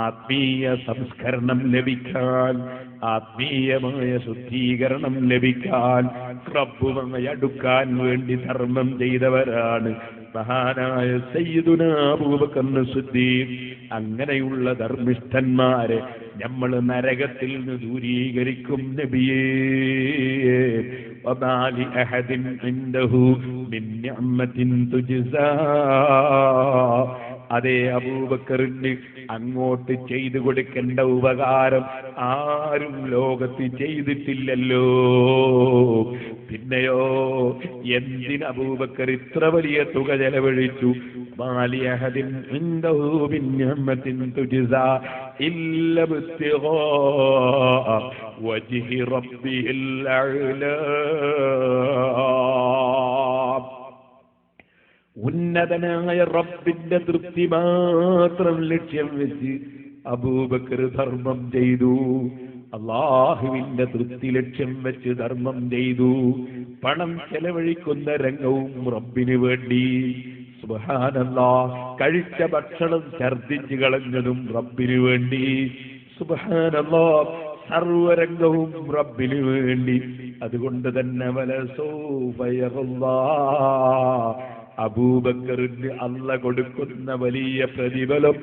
ആത്മീയ സംസ്കരണം ലഭിക്കാൻ, ആത്മീയമായ ശുദ്ധീകരണം ലഭിക്കാൻ, റബ്ബുമായി അടുക്കാൻ വേണ്ടി ധർമ്മം ചെയ്തവരാണ് മഹാനായ സയ്യിദുനാ അബൂബക്കർ സിദ്ദീഖ്. അങ്ങനെയുള്ള ധർമ്മിഷ്ഠന്മാരെ നമ്മൾ നരകത്തിൽ നിന്ന് ദൂരീകരിക്കും നബിയേ. വമാ ലി അഹദിൻ ഇൻദഹു മിൻ നിഅമത്തിൻ തുജ്സാ. അതേ അബൂബക്കറിന് അങ്ങോട്ട് ചെയ്തു കൊടുക്കേണ്ട ഉപകാരം ആരും ലോകത്ത് ചെയ്തിട്ടില്ലല്ലോ. പിന്നെയോ എന്തിന് അബൂബക്കർ ഇത്ര വലിയ തുക ചെലവഴിച്ചു? മാലിയഹദിൻ ഇൻദഹു മിൻ നിഅമത്തിൻ തുജ്സാ ഇല്ല ബിത്തിഗാ വജ്ഹി റബ്ബിഹിൽ അഅ്ലാ. ഉന്നതനായ റബ്ബിന്റെ തൃപ്തി മാത്രം ലക്ഷ്യം വെച്ച് അബൂബക്കർ ധർമ്മം ചെയ്തു. അല്ലാഹുവിന്റെ തൃപ്തി ലക്ഷ്യം വെച്ച് ധർമ്മം ചെയ്തു. പണം ചെലവഴിക്കുന്ന രംഗവും റബ്ബിന് വേണ്ടി. സുബ്ഹാനല്ലാഹ്, കഴിച്ച ഭക്ഷണം ഛർദ്ദിച്ചു കളഞ്ഞതും റബ്ബിന് വേണ്ടി. സുബ്ഹാനല്ലാഹ്, സർവരംഗവും റബ്ബിന് വേണ്ടി. അതുകൊണ്ട് തന്നെ വലസൗഫ യറല്ലാഹ്, അബൂബക്കറിന് അല്ല കൊടുക്കുന്ന വലിയ പ്രതിഫലം,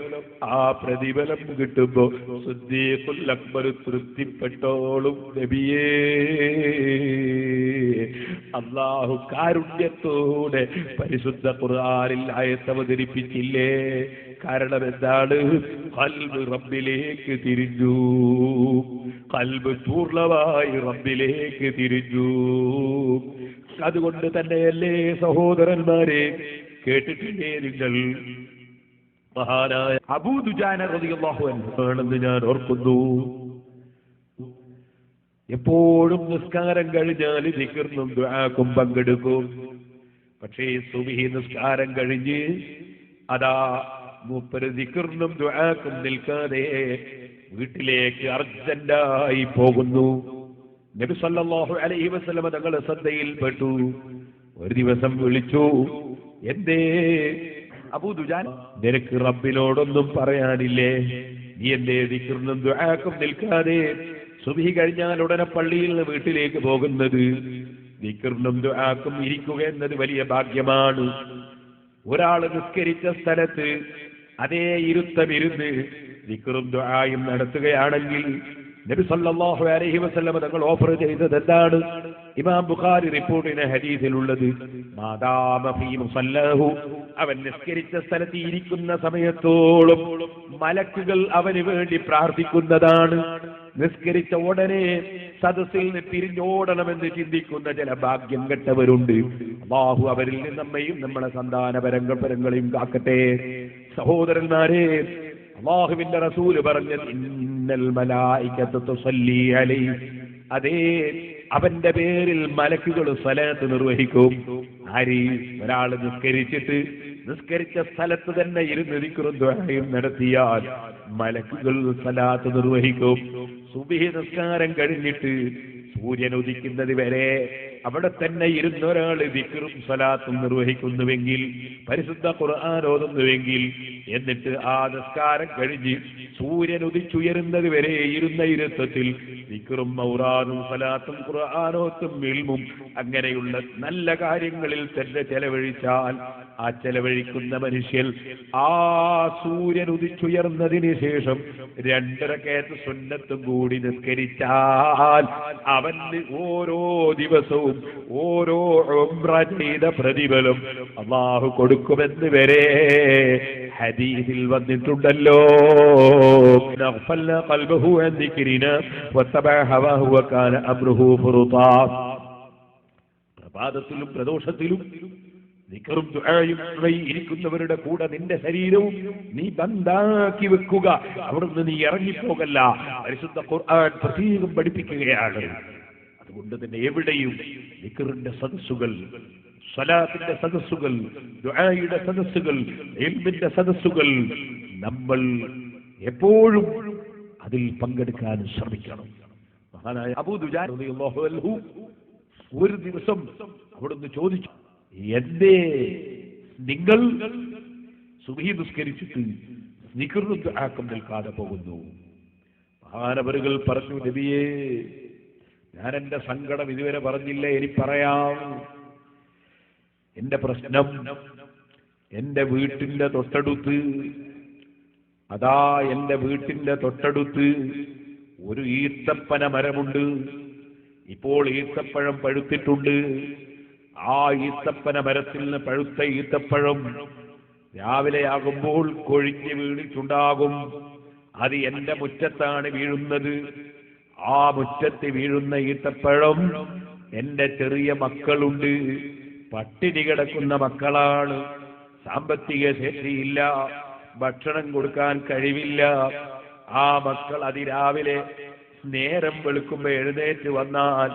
ആ പ്രതിഫലം കിട്ടുമ്പോ സിദ്ദീഖുൽ അക്ബർ തൃപ്തിപ്പെട്ടോളും നബിയേ. അല്ലാഹു കാരുണ്യത്തോടെ പരിശുദ്ധ ഖുർആനിൽ ആയത്ത് അവതരിപ്പിച്ചില്ലേ? കാരണം എന്താണ്? ഖൽബ് റബ്ബിലേക്ക് തിരിഞ്ഞു, ഖൽബ് പൂർണ്ണമായി റബ്ബിലേക്ക് തിരിഞ്ഞു. അതുകൊണ്ട് തന്നെയല്ലേ സഹോദരന്മാരെ, കേട്ടിട്ടില്ലേ നിങ്ങൾ, മഹാനായ അബൂ ദുജാന റളിയല്ലാഹു അൻഹു ആണെന്ന് ഞാൻ ഓർക്കുന്നു. എപ്പോഴും നിസ്കാരം കഴിഞ്ഞാൽ ദിക്റിനും ദുആക്കും പങ്കെടുക്കും. പക്ഷേ സുബ്ഹി നിസ്കാരം കഴിഞ്ഞ് അതാ മൂപ്പര് ദിക്റിനും ദുആക്കും നിൽക്കാതെ വീട്ടിലേക്ക് അർജന്റായി പോകുന്നു. നബി സല്ലല്ലാഹു അലൈഹി വസല്ലം തങ്ങളുടെ ശ്രദ്ധയിൽപ്പെട്ടു. ഒരു ദിവസം വിളിച്ചു, എന്തേ അബൂ ദുജാന, നിനക്ക് റബ്ബിനോടൊന്നും പറയാനില്ലേ? നീ എന്തേ ദിക്റിനും ദുആക്കും നിൽക്കാതെ സുബ്ഹി കഴിഞ്ഞാൽ ഉടനെ പള്ളിയിൽ നിന്ന് വീട്ടിലേക്ക് പോകുന്നത്? ദിക്റിനും ദുആക്കും ഇരിക്കുക എന്നത് വലിയ ഭാഗ്യമാണ്. ഒരാൾ നിസ്കരിച്ച സ്ഥലത്ത് അതേ ഇരുത്തമിരുന്ന് ദിക്റും ദുആയും നടത്തുകയാണെങ്കിൽ നബി സല്ലല്ലാഹു അലൈഹി വസല്ലം തങ്ങൾ ഓഫർ ചെയ്തത് എന്താണ്? ഇമാം ബുഖാരി റിപ്പോർട്ട് ചെയ്യുന്ന ഹദീസിലുള്ളത്, മാദാമ ഫീ മുസല്ലഹു, അവൻ നിസ്കരിച്ച സ്ഥലത്ത് ഇരിക്കുന്ന സമയത്തോളം മലക്കുകൾ അവന് വേണ്ടി പ്രാർത്ഥിക്കുന്നതാണ്. നിസ്കരിച്ച ഉടനെ സദസ്സിൽ നിന്ന് തിരിഞ്ഞോടണമെന്ന് ചിന്തിക്കുന്ന ചില ഭാഗ്യം കെട്ടവരുണ്ട്. അല്ലാഹു അവരിൽ നിന്ന് നമ്മയും നമ്മളെ സന്താന പരങ്ങളെയും കാക്കട്ടെ. സഹോദരന്മാരെ, അല്ലാഹുവിന്റെ റസൂല് പറഞ്ഞത്, ഇന്നൽ മലായികത തുസല്ലി അലൈഹി, അതേ അവന്റെ പേരിൽ മലക്കുകൾ സ്വലാത്ത് നിർവഹിക്കും. ഒരാൾ നിസ്കരിച്ച സ്ഥലത്ത് തന്നെ ഇരുന്ന് ദിക്റും ദുആയും നടത്തിയാൽ മലക്കുകൾ സ്വലാത്ത് നിർവഹിക്കും. സുബ്ഹി നിസ്കാരം കഴിഞ്ഞിട്ട് സൂര്യൻ ഉദിക്കുന്നത് വരെ അവിടെ തന്നെ ഇരുന്ന ഒരാൾ ദിക്റും സ്വലാത്തും നിർവഹിക്കുന്നുവെങ്കിൽ, പരിശുദ്ധ ഖുർആൻ ഓതുന്നുവെങ്കിൽ, എന്നിട്ട് ആ നിസ്കാരം കഴിഞ്ഞ് സൂര്യൻ ഉദിച്ചുയരുന്നത് വരെ ഇരുന്ന ഇരുത്തത്തിൽ ദിക്റും ഔറാദും സ്വലാത്തും ഖുർആനോത്തും ഇൽമും അങ്ങനെയുള്ള നല്ല കാര്യങ്ങളിൽ തന്നെ ചെലവഴിച്ചാൽ, ആ ചെലവഴിക്കുന്ന മനുഷ്യൻ ആ സൂര്യൻ ഉദിച്ചുയർന്നതിന് ശേഷം 2 റക്അത്ത് സുന്നത്തും കൂടി നിസ്കരിച്ചാൽ അവന് ഓരോ ദിവസവും ഓരോ ഉംറ ചെയ്ത പ്രതിഫലം അല്ലാഹു കൊടുക്കുമെന്ന് വരെ ഹദീസിൽ വന്നിട്ടുണ്ടല്ലോ. പ്രഭാതത്തിലും പ്രദോഷത്തിലും ദിക്റും ദുആയും ഇരിക്കുന്നവരുടെ കൂടെ നിന്റെ ശരീരവും നീ ബന്ധാക്കി വെക്കുക. അവിടുന്ന് നീ ഇറങ്ങിപ്പോകല്ല. പരിശുദ്ധ ഖുർആൻ പ്രത്യേകം പഠിപ്പിക്കുകയാണ്. അതുകൊണ്ട് തന്നെ എവിടെയും ദിക്റിന്റെ സദസ്സുകൾ, സ്വലാത്തിന്റെ സദസ്സുകൾ, ദുആയുടെ സദസ്സുകൾ, ഇൽമിന്റെ സദസ്സുകൾ നമ്മൾ എപ്പോഴും അതിൽ പങ്കെടുക്കാൻ ശ്രമിക്കണം. മഹാനായ അബൂ ദുജാന റളിയല്ലാഹു അൻഹു ഒരു ദിവസം അവിടുന്ന് ചോദിച്ചു, എന്തേ നിങ്ങൾ സുബ്ഹി നിസ്കരിച്ചിട്ട് ദിക്റും ദുആക്കും നിൽക്കാതെ പോകുന്നു? മഹാനവറുകൾ പറഞ്ഞു, നബിയേ, ഞാൻ എന്റെ സങ്കടം ഇതുവരെ പറഞ്ഞില്ല, ഇനി പറയാം. എന്റെ പ്രശ്നം എന്റെ വീട്ടിന്റെ തൊട്ടടുത്ത്, എന്റെ വീട്ടിന്റെ തൊട്ടടുത്ത് ഒരു ഈത്തപ്പന മരമുണ്ട്. ഇപ്പോൾ ഈത്തപ്പഴം പഴുത്തിട്ടുണ്ട്. ആ ഈത്തപ്പന മരത്തിൽ നിന്ന് പഴുത്ത ഈത്തപ്പഴം രാവിലെയാകുമ്പോൾ കൊഴിഞ്ഞ് വീണിട്ടുണ്ടാകും. അത് എന്റെ മുറ്റത്താണ് വീഴുന്നത്. ആ മുറ്റത്ത് വീഴുന്ന ഈത്തപ്പഴം എന്റെ ചെറിയ മക്കളുണ്ട്, പട്ടിണി കിടക്കുന്ന മക്കളാണ്. സാമ്പത്തിക ശേഷിയില്ല, ഭക്ഷണം കൊടുക്കാൻ കഴിവില്ല. ആ മക്കൾ അതിരാവിലെ നേരം വെളുക്കുമ്പോ എഴുന്നേറ്റ് വന്നാൽ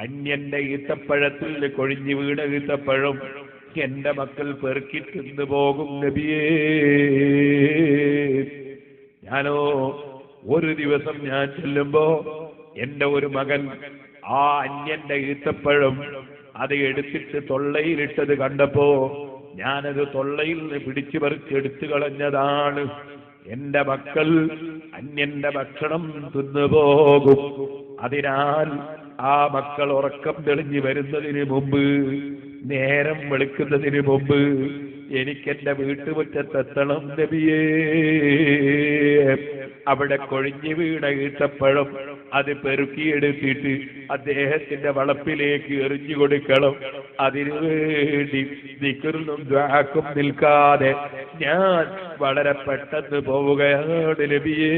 അന്യന്റെ ഈത്തപ്പഴത്തിൽ കൊഴിഞ്ഞു വീണ ഈത്തപ്പഴം എന്റെ മക്കൾ പെറുക്കി തിന്നു പോകും നബിയേ. ഞാനോ ഒരു ദിവസം ഞാൻ ചെല്ലുമ്പോ എന്റെ ഒരു മകൻ ആ അന്യന്റെ ഈത്തപ്പഴം അത് എടുത്തിട്ട് തൊള്ളയിലിട്ടത് കണ്ടപ്പോ ഞാനത് തൊള്ളയിൽ നിന്ന് പിടിച്ചു പറിച്ചെടുത്തു കളഞ്ഞതാണ്. എന്റെ മക്കൾ അന്യന്റെ ഭക്ഷണം തിന്നുപോകും. അതിനാൽ ആ മക്കൾ ഉറക്കം തെളിഞ്ഞു വരുന്നതിന് മുമ്പ്, നേരം വെളുക്കുന്നതിന് മുമ്പ് എനിക്കെന്റെ വീട്ടുമുറ്റത്തെത്തണം നബിയേ. അവിടെ കൊഴിഞ്ഞു വീണ ഈത്തപ്പഴം അത് പെറുക്കിയെടുത്തിട്ട് അദ്ദേഹത്തിന്റെ വളപ്പിലേക്ക് എറിഞ്ഞു കൊടുക്കണം. അതിനുവേണ്ടി ദിക്റും ദുആക്കും നിൽക്കാതെ ഞാൻ വളരെ പെട്ടെന്ന് പോവുകയാണ് നബിയേ.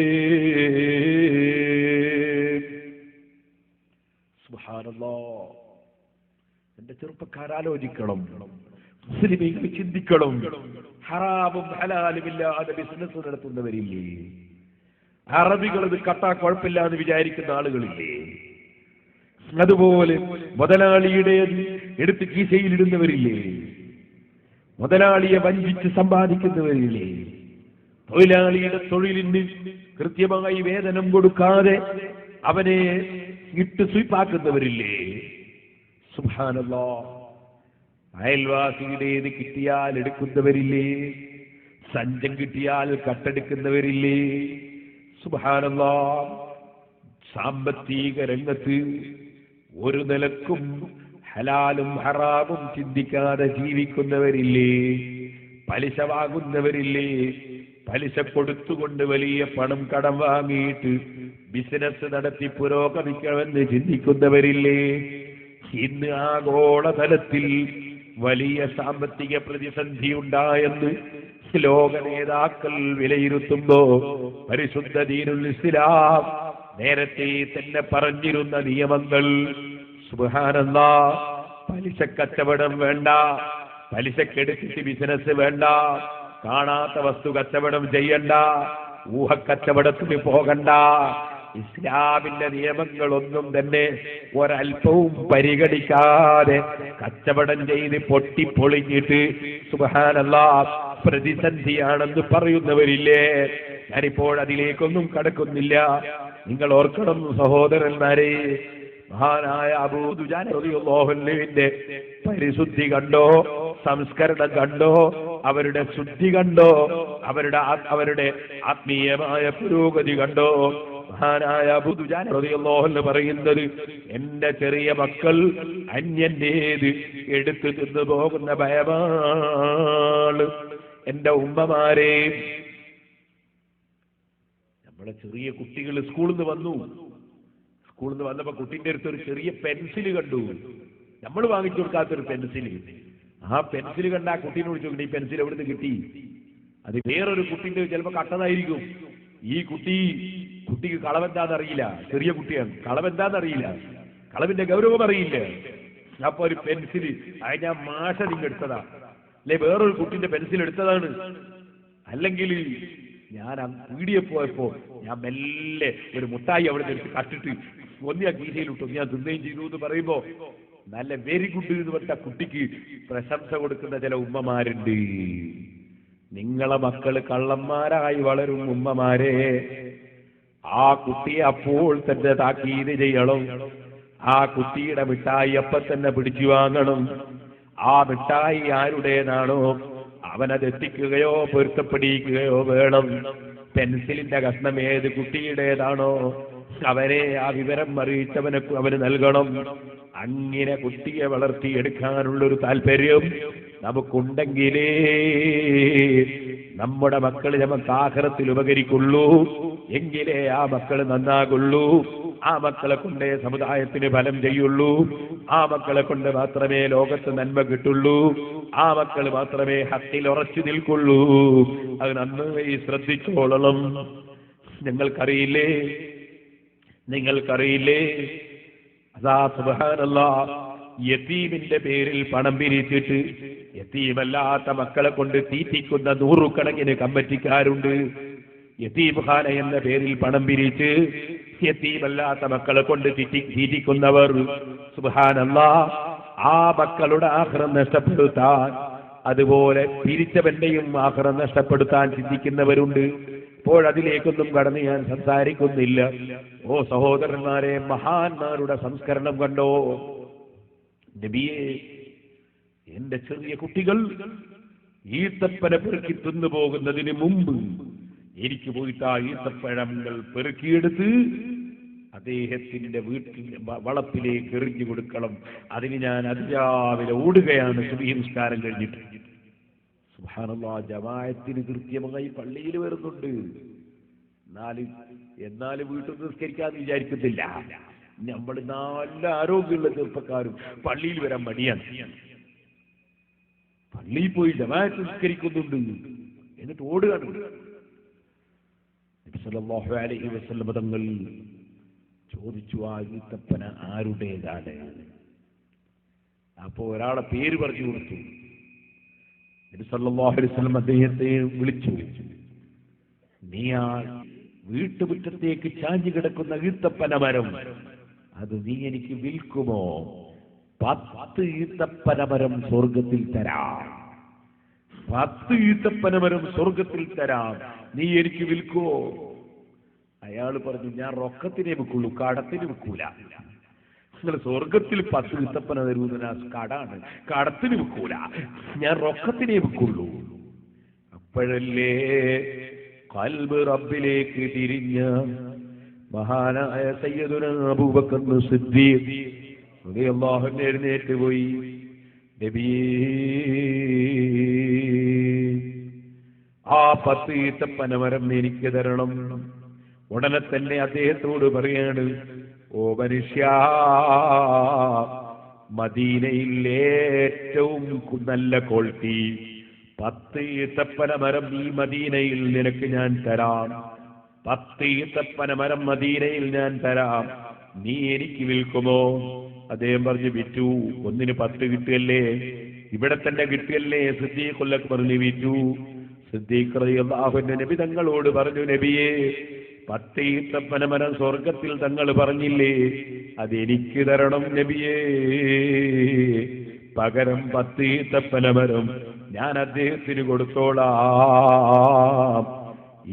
സുബ്ഹാനല്ലാഹ്. എന്റെ ചെറുപ്പക്കാരാലോചിക്കണം, മുസ്ലിമീങ്ങൾ ചിന്തിക്കണം. ഹറാമും ഹലാലുമില്ലാതെ ബിസിനസ് നടത്തുന്നവരില്ലേ? അറബികൾ ഇത് കട്ടാ കുഴപ്പമില്ലാന്ന് വിചാരിക്കുന്ന ആളുകളില്ലേ? അതുപോലെ മുതലാളിയുടെ എടുത്ത് കീശയിലിടുന്നവരില്ലേ? മുതലാളിയെ വഞ്ചിച്ച് സമ്പാദിക്കുന്നവരില്ലേ? തൊഴിലാളിയുടെ തൊഴിലിന് കൃത്യമായി വേതനം കൊടുക്കാതെ അവനെ ഇട്ട് സ്വീപ്പാക്കുന്നവരില്ലേ? സുബ്ഹാനല്ലാഹ്. അയൽവാസിയുടേത് കിട്ടിയാൽ എടുക്കുന്നവരില്ലേ? സഞ്ചം കിട്ടിയാൽ കട്ടെടുക്കുന്നവരില്ലേ? സുബ്ഹാനല്ലാഹ്. സാമ്പത്തിക രംഗത്ത് ഒരു നിലക്കും ഹലാലും ഹറാമും ചിന്തിക്കാതെ ജീവിക്കുന്നവരില്ലേ? പലിശ വാങ്ങുന്നവരില്ലേ? പലിശ കൊടുത്തുകൊണ്ട് വലിയ പണം കടം വാങ്ങിയിട്ട് ബിസിനസ് നടത്തി പുരോഗമിക്കണമെന്ന് ചിന്തിക്കുന്നവരില്ലേ? ഇന്ന് ആഗോളതലത്തിൽ വലിയ സാമ്പത്തിക പ്രതിസന്ധി ഉണ്ടായെന്ന് ലോക നേതാക്കൾ വിലയിരുത്തുമ്പോ പരിശുദ്ധ ദീനുൽ ഇസ്ലാം നേരത്തെ തന്നെ പറഞ്ഞിരുന്ന നിയമങ്ങൾ, സുബ്ഹാനല്ലാഹ്, പലിശ കച്ചവടം വേണ്ട, പലിശക്കെടുത്തിട്ട് ബിസിനസ് വേണ്ട, കാണാത്ത വസ്തു കച്ചവടം ചെയ്യണ്ട, ഊഹക്കച്ചവടത്തിന് പോകണ്ട, ഇസ്ലാമിന്റെ നിയമങ്ങളൊന്നും തന്നെ ഒരൽപ്പവും പരിഗണിക്കാതെ കച്ചവടം ചെയ്ത് പൊട്ടിപ്പൊളിഞ്ഞിട്ട് സുബ്ഹാനല്ലാഹ് പ്രതിസന്ധിയാണെന്ന് പറയുന്നവരില്ലേ? ഞാനിപ്പോൾ അതിലേക്കൊന്നും കടക്കുന്നില്ല. നിങ്ങൾ ഓർക്കണം സഹോദരന്മാരെ, മഹാനായ അബൂ ദുജാന റളിയല്ലാഹു അൻഹുവിന്റെ പരിശുദ്ധി കണ്ടോ, സംസ്കരണം കണ്ടോ, അവരുടെ ശുദ്ധി കണ്ടോ, അവരുടെ ആത്മീയമായ പുരോഗതി കണ്ടോ? മഹാനായ അബൂ ദുജാന റളിയല്ലാഹു അൻഹു പറയുന്നത്, എന്റെ ചെറിയ മക്കൾ അന്യന്റേത് എടുത്തു തിന്നു പോകുന്ന ഭയമാണ്. എന്റെ ഉമ്മമാരെ, നമ്മുടെ ചെറിയ കുട്ടികൾ സ്കൂളിൽ നിന്ന് വന്നപ്പോ കുട്ടിന്റെ അടുത്ത് ഒരു ചെറിയ പെൻസില് കണ്ടു. നമ്മൾ വാങ്ങിച്ചു കൊടുക്കാത്തൊരു പെൻസില്. ആ പെൻസില് കണ്ട ആ കുട്ടീനെ വിളിച്ചു, ഈ പെൻസിൽ എവിടുന്ന് കിട്ടി? അത് വേറൊരു കുട്ടിന്റെ ചിലപ്പോ കട്ടതായിരിക്കും. ഈ കുട്ടിക്ക് കളവെന്താന്നറിയില്ല, ചെറിയ കുട്ടിയാണ്, കളവെന്താന്നറിയില്ല, കളവിന്റെ ഗൗരവം അറിയില്ല. അപ്പൊ ഒരു പെൻസില് അത് ഞാൻ മാഷനിങ് എടുത്തതാ, അല്ലെ വേറൊരു കുട്ടിന്റെ പെൻസിൽ എടുത്തതാണ്. അല്ലെങ്കിൽ ഞാൻ പീടിയെ പോയപ്പോ ഞാൻ മെല്ലെ ഒരു മുട്ടായി അവിടെ എടുത്ത് കട്ടിട്ട് ഒന്നിയാ കീശയിലിട്ടു, ഞാൻ തിന്നുകയും ചെയ്തു എന്ന് പറയുമ്പോ നല്ല വെരി ഗുഡ് എന്ന് പറഞ്ഞ കുട്ടിക്ക് പ്രശംസ കൊടുക്കുന്ന ചില ഉമ്മമാരുണ്ട്. നിങ്ങളെ മക്കള് കള്ളന്മാരായി വളരും ഉമ്മമാരെ, ആ കുട്ടിയെ അപ്പോൾ തന്നെ താക്കീത് ചെയ്യണം. ആ കുട്ടിയുടെ മിഠായി അപ്പൊ തന്നെ പിടിച്ചു വാങ്ങണം. ആ മിഠായി ആരുടേതാണോ അവനത് എത്തിക്കുകയോ പൊരുത്തപ്പെടിക്കുകയോ വേണം. പെൻസിലിന്റെ കഷ്ണം ഏത് കുട്ടിയുടേതാണോ അവരെ ആ വിവരം അറിയിച്ചവന് നൽകണം. അങ്ങനെ കുട്ടിയെ വളർത്തിയെടുക്കാനുള്ളൊരു താല്പര്യം നമുക്കുണ്ടെങ്കിലേ നമ്മുടെ മക്കൾ നമുക്ക് ആഖിറത്തിൽ ഉപകരിക്കുള്ളൂ. എങ്കിലേ ആ മക്കൾ നന്നാകുള്ളൂ. ആ മക്കളെ കൊണ്ടേ സമുദായത്തിന് ഫലം ചെയ്യുള്ളൂ. ആ മക്കളെ കൊണ്ട് മാത്രമേ ലോകത്ത് നന്മ കിട്ടുള്ളൂ. ആ മക്കൾ മാത്രമേ ഹക്കിൽ ഉറച്ചു നിൽക്കുള്ളൂ. അത് നന്നായി ശ്രദ്ധിച്ചോളണം. നിങ്ങൾക്കറിയില്ലേ അതാ സുബ്ഹാനല്ലാഹ്, യതീമിന്റെ പേരിൽ പണം പിരിച്ചിട്ട് യതീമല്ലാത്ത മക്കളെ കൊണ്ട് തീറ്റിക്കുന്ന നൂറുകണക്കിന് കമ്മിറ്റിക്കാരുണ്ട്. യതീംഖാന എന്ന പേരിൽ പണം പിരിച്ച് യതീമല്ലാത്ത മക്കളെ കൊണ്ട് തീറ്റിക്കുന്നവർ, സുബ്ഹാനല്ലാഹ്, ആ മക്കളുടെ ആഖിറം നഷ്ടപ്പെടുത്താൻ, അതുപോലെ പിരിച്ചവന്റെയും ആഖിറം നഷ്ടപ്പെടുത്താൻ ചിന്തിക്കുന്നവരുണ്ട്. ഇപ്പോൾ അതിലേക്കൊന്നും കടന്ന് ഞാൻ സംസാരിക്കുന്നില്ല. ഓ സഹോദരന്മാരെ, മഹാന്മാരുടെ സംസ്കരണം കണ്ടോ? നബിയെ, എന്റെ ചെറിയ കുട്ടികൾ ഈത്തപ്പന പെറുക്കി തിന്നു പോകുന്നതിന് മുമ്പ് എനിക്ക് പോയിട്ട് ആ ഈത്തപ്പഴങ്ങൾ പെറുക്കിയെടുത്ത് അദ്ദേഹത്തിന്റെ വീട്ടിൽ വളപ്പിലേക്ക് എറിഞ്ഞു കൊടുക്കണം. അതിന് ഞാൻ അതിരാവിലെ ഓടുകയാണ് സുബ്ഹി നിസ്കാരം കഴിഞ്ഞിട്ട്. സുബ്ഹാനല്ലാഹ്, ജമാഅത്തിന് കൃത്യമായി പള്ളിയിൽ വരുന്നുണ്ട്. എന്നാലും വീട്ടിൽ നിസ്കരിക്കാന്ന് വിചാരിക്കുന്നില്ല. നമ്മൾ നല്ല ആരോഗ്യമുള്ള ചെറുപ്പക്കാരും പള്ളിയിൽ വരാൻ മടിയാണ്. പള്ളിയിൽ പോയി ജമാഅത്ത് നിസ്കരിക്കുന്നുണ്ട്, എന്നിട്ട് ഓടുകയാണ്. നബി സല്ലല്ലാഹു അലൈഹി വസല്ലം തങ്ങൾ ചോദിച്ചു, ആ ഈത്തപ്പന ആരുടേതാണ്? അപ്പോ ഒരാളെ പേര് പറഞ്ഞു കൊടുത്തു. നബി സല്ലല്ലാഹു അലൈഹി വസല്ലം അദ്ദേഹത്തെ വിളിച്ചു, നീ ആ വീട്ടുമുറ്റത്തേക്ക് ചാഞ്ഞു കിടക്കുന്ന ഈത്തപ്പന മരം അത് നീ എനിക്ക് വിൽക്കുമോ? 10 ഈത്തപ്പന മരം സ്വർഗത്തിൽ തരാം. 10 ഈത്തപ്പന മരം സ്വർഗത്തിൽ തരാം, നീ എനിക്ക് വിൽക്കുമോ? അയാൾ പറഞ്ഞു, ഞാൻ റൊക്കത്തിനെ വിൽക്കുള്ളൂ, കടത്തിന് വിൽക്കൂല. നിങ്ങൾ സ്വർഗത്തിൽ 10 ഈത്തപ്പന തരുന്ന കടാണ്, കടത്തിന് വിൽക്കൂല, ഞാൻ റൊക്കത്തിനെ വിൽക്കുള്ളൂ. അപ്പോഴല്ലേ ഖൽബ് റബ്ബിലേക്ക് തിരിഞ്ഞ മഹാനായ സയ്യിദുനാ അബൂബക്കർ സിദ്ദീഖ് റളിയല്ലാഹു അൻഹു എഴുന്നേറ്റ് പോയി, നബിയേ, ആ 10 ഈത്തപ്പന മരം എനിക്ക് തരണം. ഉടനെ തന്നെ അദ്ദേഹത്തോട് പറയാണ്, ഓ മനുഷ്യ, മദീനയിൽ ഏറ്റവും നല്ല ക്വാളിറ്റി 10 ഈത്തപ്പന മരം ഈ മദീനയിൽ നിനക്ക് ഞാൻ തരാം. 10 ഈത്തപ്പന മരം മദീനയിൽ ഞാൻ തരാം, നീ എനിക്ക് വിൽക്കുമോ? അദ്ദേഹം പറഞ്ഞു, വിറ്റു. ഒന്നിന് 10 കിട്ടിയല്ലേ, ഇവിടെ തന്നെ കിട്ടിയല്ലേ? സിദ്ദീഖുൽ അക്ബർ വിറ്റു. സിദ്ദീഖ് റളിയല്ലാഹു അൻഹു നബി തങ്ങളോട് പറഞ്ഞു, നബിയേ, 10 ഈത്തപ്പനമരം സ്വർഗത്തിൽ തങ്ങൾ പറഞ്ഞില്ലേ, അതെനിക്ക് തരണം നബിയേ. പകരം 10 ഈത്തപ്പനമരം ഞാൻ അദ്ദേഹത്തിന് കൊടുത്തോളാം.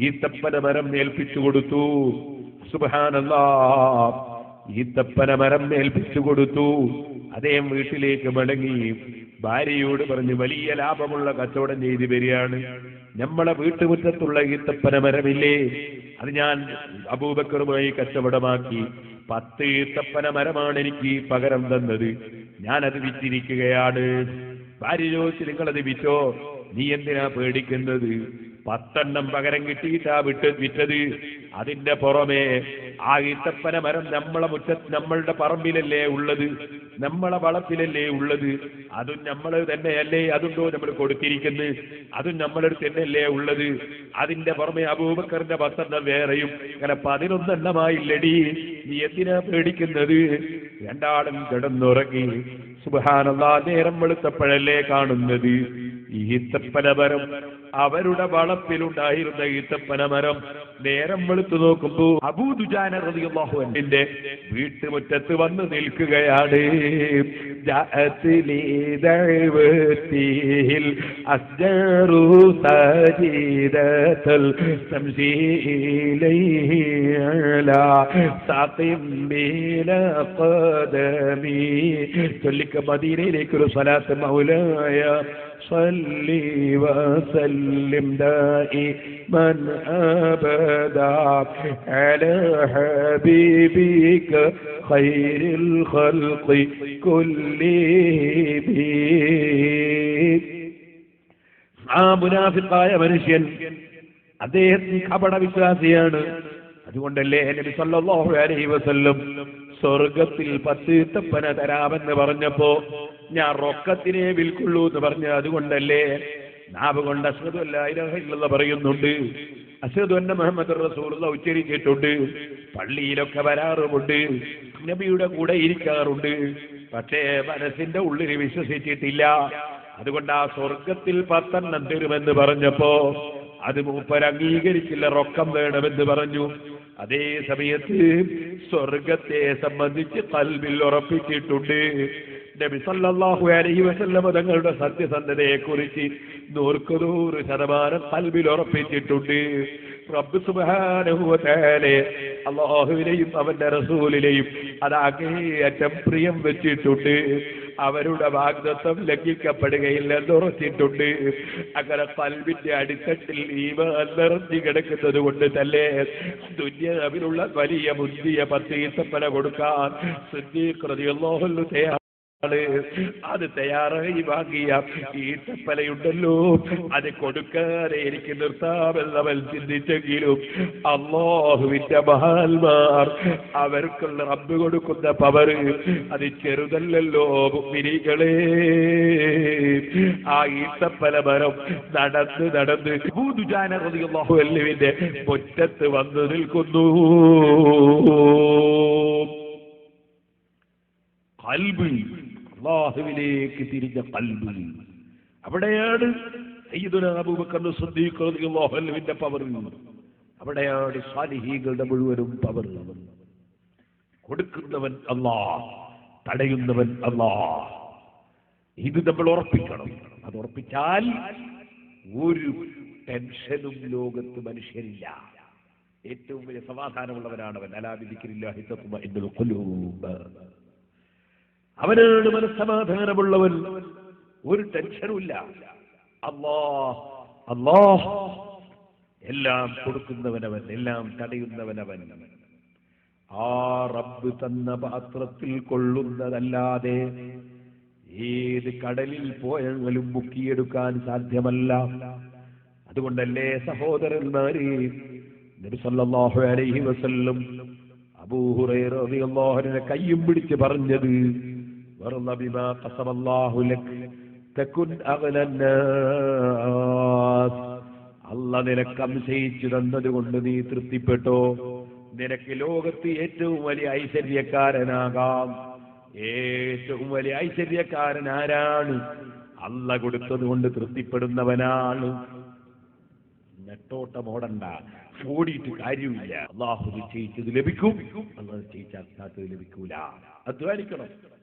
ഈത്തപ്പനമരം ഏൽപ്പിച്ചു കൊടുത്തു. സുബ്ഹാനല്ലാഹ്, ഈത്തപ്പനമരം ഏൽപ്പിച്ചു കൊടുത്തു. അദ്ദേഹം വീട്ടിലേക്ക് മടങ്ങി ഭാര്യയോട് പറഞ്ഞു, വലിയ ലാഭമുള്ള കച്ചവടം ചെയ്തു വരികയാണ്. നമ്മളെ വീട്ടുമുറ്റത്തുള്ള ഈത്തപ്പനമരമില്ലേ, അത് ഞാൻ അബൂബക്കറുമായി കച്ചവടമാക്കി. 10 ഈത്തപ്പനമരമാണ് എനിക്ക് പകരം തന്നത്, ഞാനത് വിറ്റിരിക്കുകയാണ്. ഭാര്യ ചോദിച്ചു, നിങ്ങളത് വിറ്റോ? നീ എന്തിനാ പേടിക്കുന്നത്? 10 പകരം കിട്ടിയിട്ടാ വിറ്റത്. അതിന്റെ പുറമെ ആ ഈത്തപ്പനമരം നമ്മളുടെ പറമ്പിലല്ലേ ഉള്ളത്, നമ്മളെ വളപ്പിലല്ലേ ഉള്ളത്, അതും നമ്മൾ തന്നെയല്ലേ, അതുണ്ടോ നമ്മൾ കൊടുത്തിരിക്കുന്നത്, അതും നമ്മളടുത്ത് തന്നെയല്ലേ ഉള്ളത്. അതിന്റെ പുറമെ അബൂബക്കറിന്റെ 10 വേറെയും, അങ്ങനെ 11 നീ എന്തിനാ പേടിക്കുന്നത്? രണ്ടാളും കിടന്നുറങ്ങി. സുബ്ഹാനല്ലാഹ്, നേരം വെളുത്തപ്പോഴല്ലേ കാണുന്നത് ഈ ഈത്തപ്പനമരം അവരുടെ വളപ്പിലുണ്ടായിരുന്ന ഈത്തപ്പനമരം നേരം വെളുത്തു നോക്കുമ്പോ അബൂ ദുജാന റളിയല്ലാഹു അൻഹുവിന്റെ വീട്ടുമുറ്റത്ത് വന്ന് നിൽക്കുകയാണ്. ചൊല്ലിക്ക മദീനയിലേക്കൊരു സ്വലാത്ത്. മൗലായ صلي وسلم دائما أبدا على حبيبك خير الخلق كلهم. ആ മുനാഫിഖായ മനുഷ്യൻ അദ്ദേഹത്തിന് കപട വിശ്വാസിയാണ്. അതുകൊണ്ടല്ലേ നബി സല്ലല്ലാഹു അലൈഹി വസല്ലം സ്വർഗത്തിൽ 10 ഈത്തപ്പന തരാമെന്ന് പറഞ്ഞപ്പോ ഞാൻ റൊക്കത്തിനെ വിൽക്കുള്ളൂ എന്ന് പറഞ്ഞു. അതുകൊണ്ടല്ലേ നാവ് കൊണ്ട് അശ്ഹദു അല്ലാ ഇലാഹ ഇല്ലല്ലാഹ് പറയുന്നുണ്ട്, അശ്ഹദു അന്ന മുഹമ്മദുർ റസൂലുള്ളാഹ് ഉച്ചരിച്ചിട്ടുണ്ട്, പള്ളിയിലൊക്കെ വരാറുമുണ്ട്, നബിയുടെ കൂടെ ഇരിക്കാറുണ്ട്. പക്ഷേ മനസ്സിന്റെ ഉള്ളിൽ വിശ്വസിച്ചിട്ടില്ല. അതുകൊണ്ട് ആ സ്വർഗത്തിൽ 10 തരുമെന്ന് പറഞ്ഞപ്പോ അത് മൂപ്പർ അംഗീകരിച്ചില്ല, റൊക്കം വേണമെന്ന് പറഞ്ഞു. അതേ സമയത്ത് സ്വർഗത്തെ സംബന്ധിച്ച് ഖൽബിൽ ഉറപ്പിച്ചിട്ടുണ്ട്. നബി സല്ലല്ലാഹു അലൈഹി വസല്ലം തങ്ങളുടെ സത്യസന്ധതയെ കുറിച്ച് 100% ഖൽബിൽ ഉറപ്പിച്ചിട്ടുണ്ട്. റബ്ബ് സുബ്ഹാനഹു വ തആല അല്ലാഹുവിനെയും അവന്റെ റസൂലിനെയും അതങ്ങേയറ്റം പ്രിയം വെച്ചിട്ടുണ്ട്. അവരുടെ വാഗ്ദത്തം ലംഘിക്കപ്പെടുകയില്ലെന്ന് ഉറച്ചിട്ടുണ്ട്. അങ്ങനെ ഖൽബിന്റെ അടിത്തട്ടിൽ ഈമാൻ നിറഞ്ഞു കിടക്കുന്നത് കൊണ്ട് തന്നെ ദുനിയാവിലുള്ള വലിയ മുന്തിയ 10 ഈത്തപ്പന കൊടുക്കാൻ സിദ്ദീഖ് റളിയല്ലാഹു അൻഹു തയ്യാറാണ്. അത് തയ്യാറായി വാങ്ങിയ ഈത്തപ്പനയുണ്ടല്ലോ, അത് കൊടുക്കാതെ എനിക്ക് നിർത്താമെന്നവൻ ചിന്തിച്ചെങ്കിലും അല്ലാഹുവിന്റെ മഹാന്മാർ അവർക്കുള്ള റബ്ബ് കൊടുക്കുന്ന പവർ അത് ചെറുതല്ലല്ലോ മുഅ്മിനീകളെ. ആ ഈത്തപ്പന മരം നടന്ന് അബൂ ദുജാന റളിയല്ലാഹു അൻഹുവിന്റെ മുറ്റത്ത് വന്നു നിൽക്കുന്നു. ഖൽബ്, അല്ലാഹുവിലേക്ക് തിരിഞ്ഞ ഖൽബ്, അവിടെയാണ് സയ്യിദുനാ അബൂബക്കർ സിദ്ദീഖ് റളിയല്ലാഹു അൻഹുവിന്റെ പവർ. അവിടെയാണ് സാലിഹീങ്ങളുടെ മുഴുവനും പവർ. കൊടുക്കുന്നവൻ അല്ലാഹ്, തടയുന്നവൻ അല്ലാഹ്. ഇത് നമ്മൾ ഉറപ്പിക്കണം. അത് ഉറപ്പിച്ചാൽ ഒരു ടെൻഷനും ലോകത്ത് മനുഷ്യരില്ല. ഏറ്റവും വലിയ സമാധാനമുള്ളവനാണവൻ. അലാ ബിദിക്രില്ലാഹി തത്മഇന്നുൽ ഖുലൂബ്. അവനാണ് മനസ്സമാധാനമുള്ളവൻ, ഒരു ടെൻഷനുമില്ല. അല്ലാഹ് അല്ലാഹ്, എല്ലാം കൊടുക്കുന്നവനവൻ, എല്ലാം തടയുന്നവനവൻ. ആ റബ്ബ് തന്ന പാത്രത്തിൽ കൊള്ളുന്നതല്ലാതെ ഏത് കടലിൽ പോയാലും മുക്കിയെടുക്കാൻ സാധ്യമല്ല. അതുകൊണ്ടല്ലേ സഹോദരന്മാരെ നബി സല്ലല്ലാഹു അലൈഹി വസല്ലം അബൂ ഹുറൈറ റളിയല്ലാഹു അൻഹു കയ്യും പിടിച്ച് പറഞ്ഞത്, വറള ബിമാ ഖസമല്ലാഹു ലക് തകുൻ അഗ്നന്നാസ്. അല്ലാഹ് നിനക്ക് സംശയിച്ചു തന്നതുകൊണ്ട് നീ തൃപ്തിപ്പെട്ടോ. നിനക്ക് ലോകത്ത് ഏറ്റവും വലിയ ഐശ്വര്യക്കാരനാകാം. ഏറ്റവും വലിയ ഐശ്വര്യക്കാരൻ ആരാണ്? അല്ലാഹ് കൊടുത്തത് കൊണ്ട് തൃപ്തിപ്പെടുന്നവനാണ്. നെട്ടോട്ടം ഓടണ്ട, ഓടിയിട്ട് കാര്യമില്ല. അള്ളാഹു നിശ്ചയിച്ചത് ലഭിക്കും, അള്ളാഹു നിശ്ചയിച്ചാൽ ലഭിക്കൂല. അധ്വാനിക്കണം.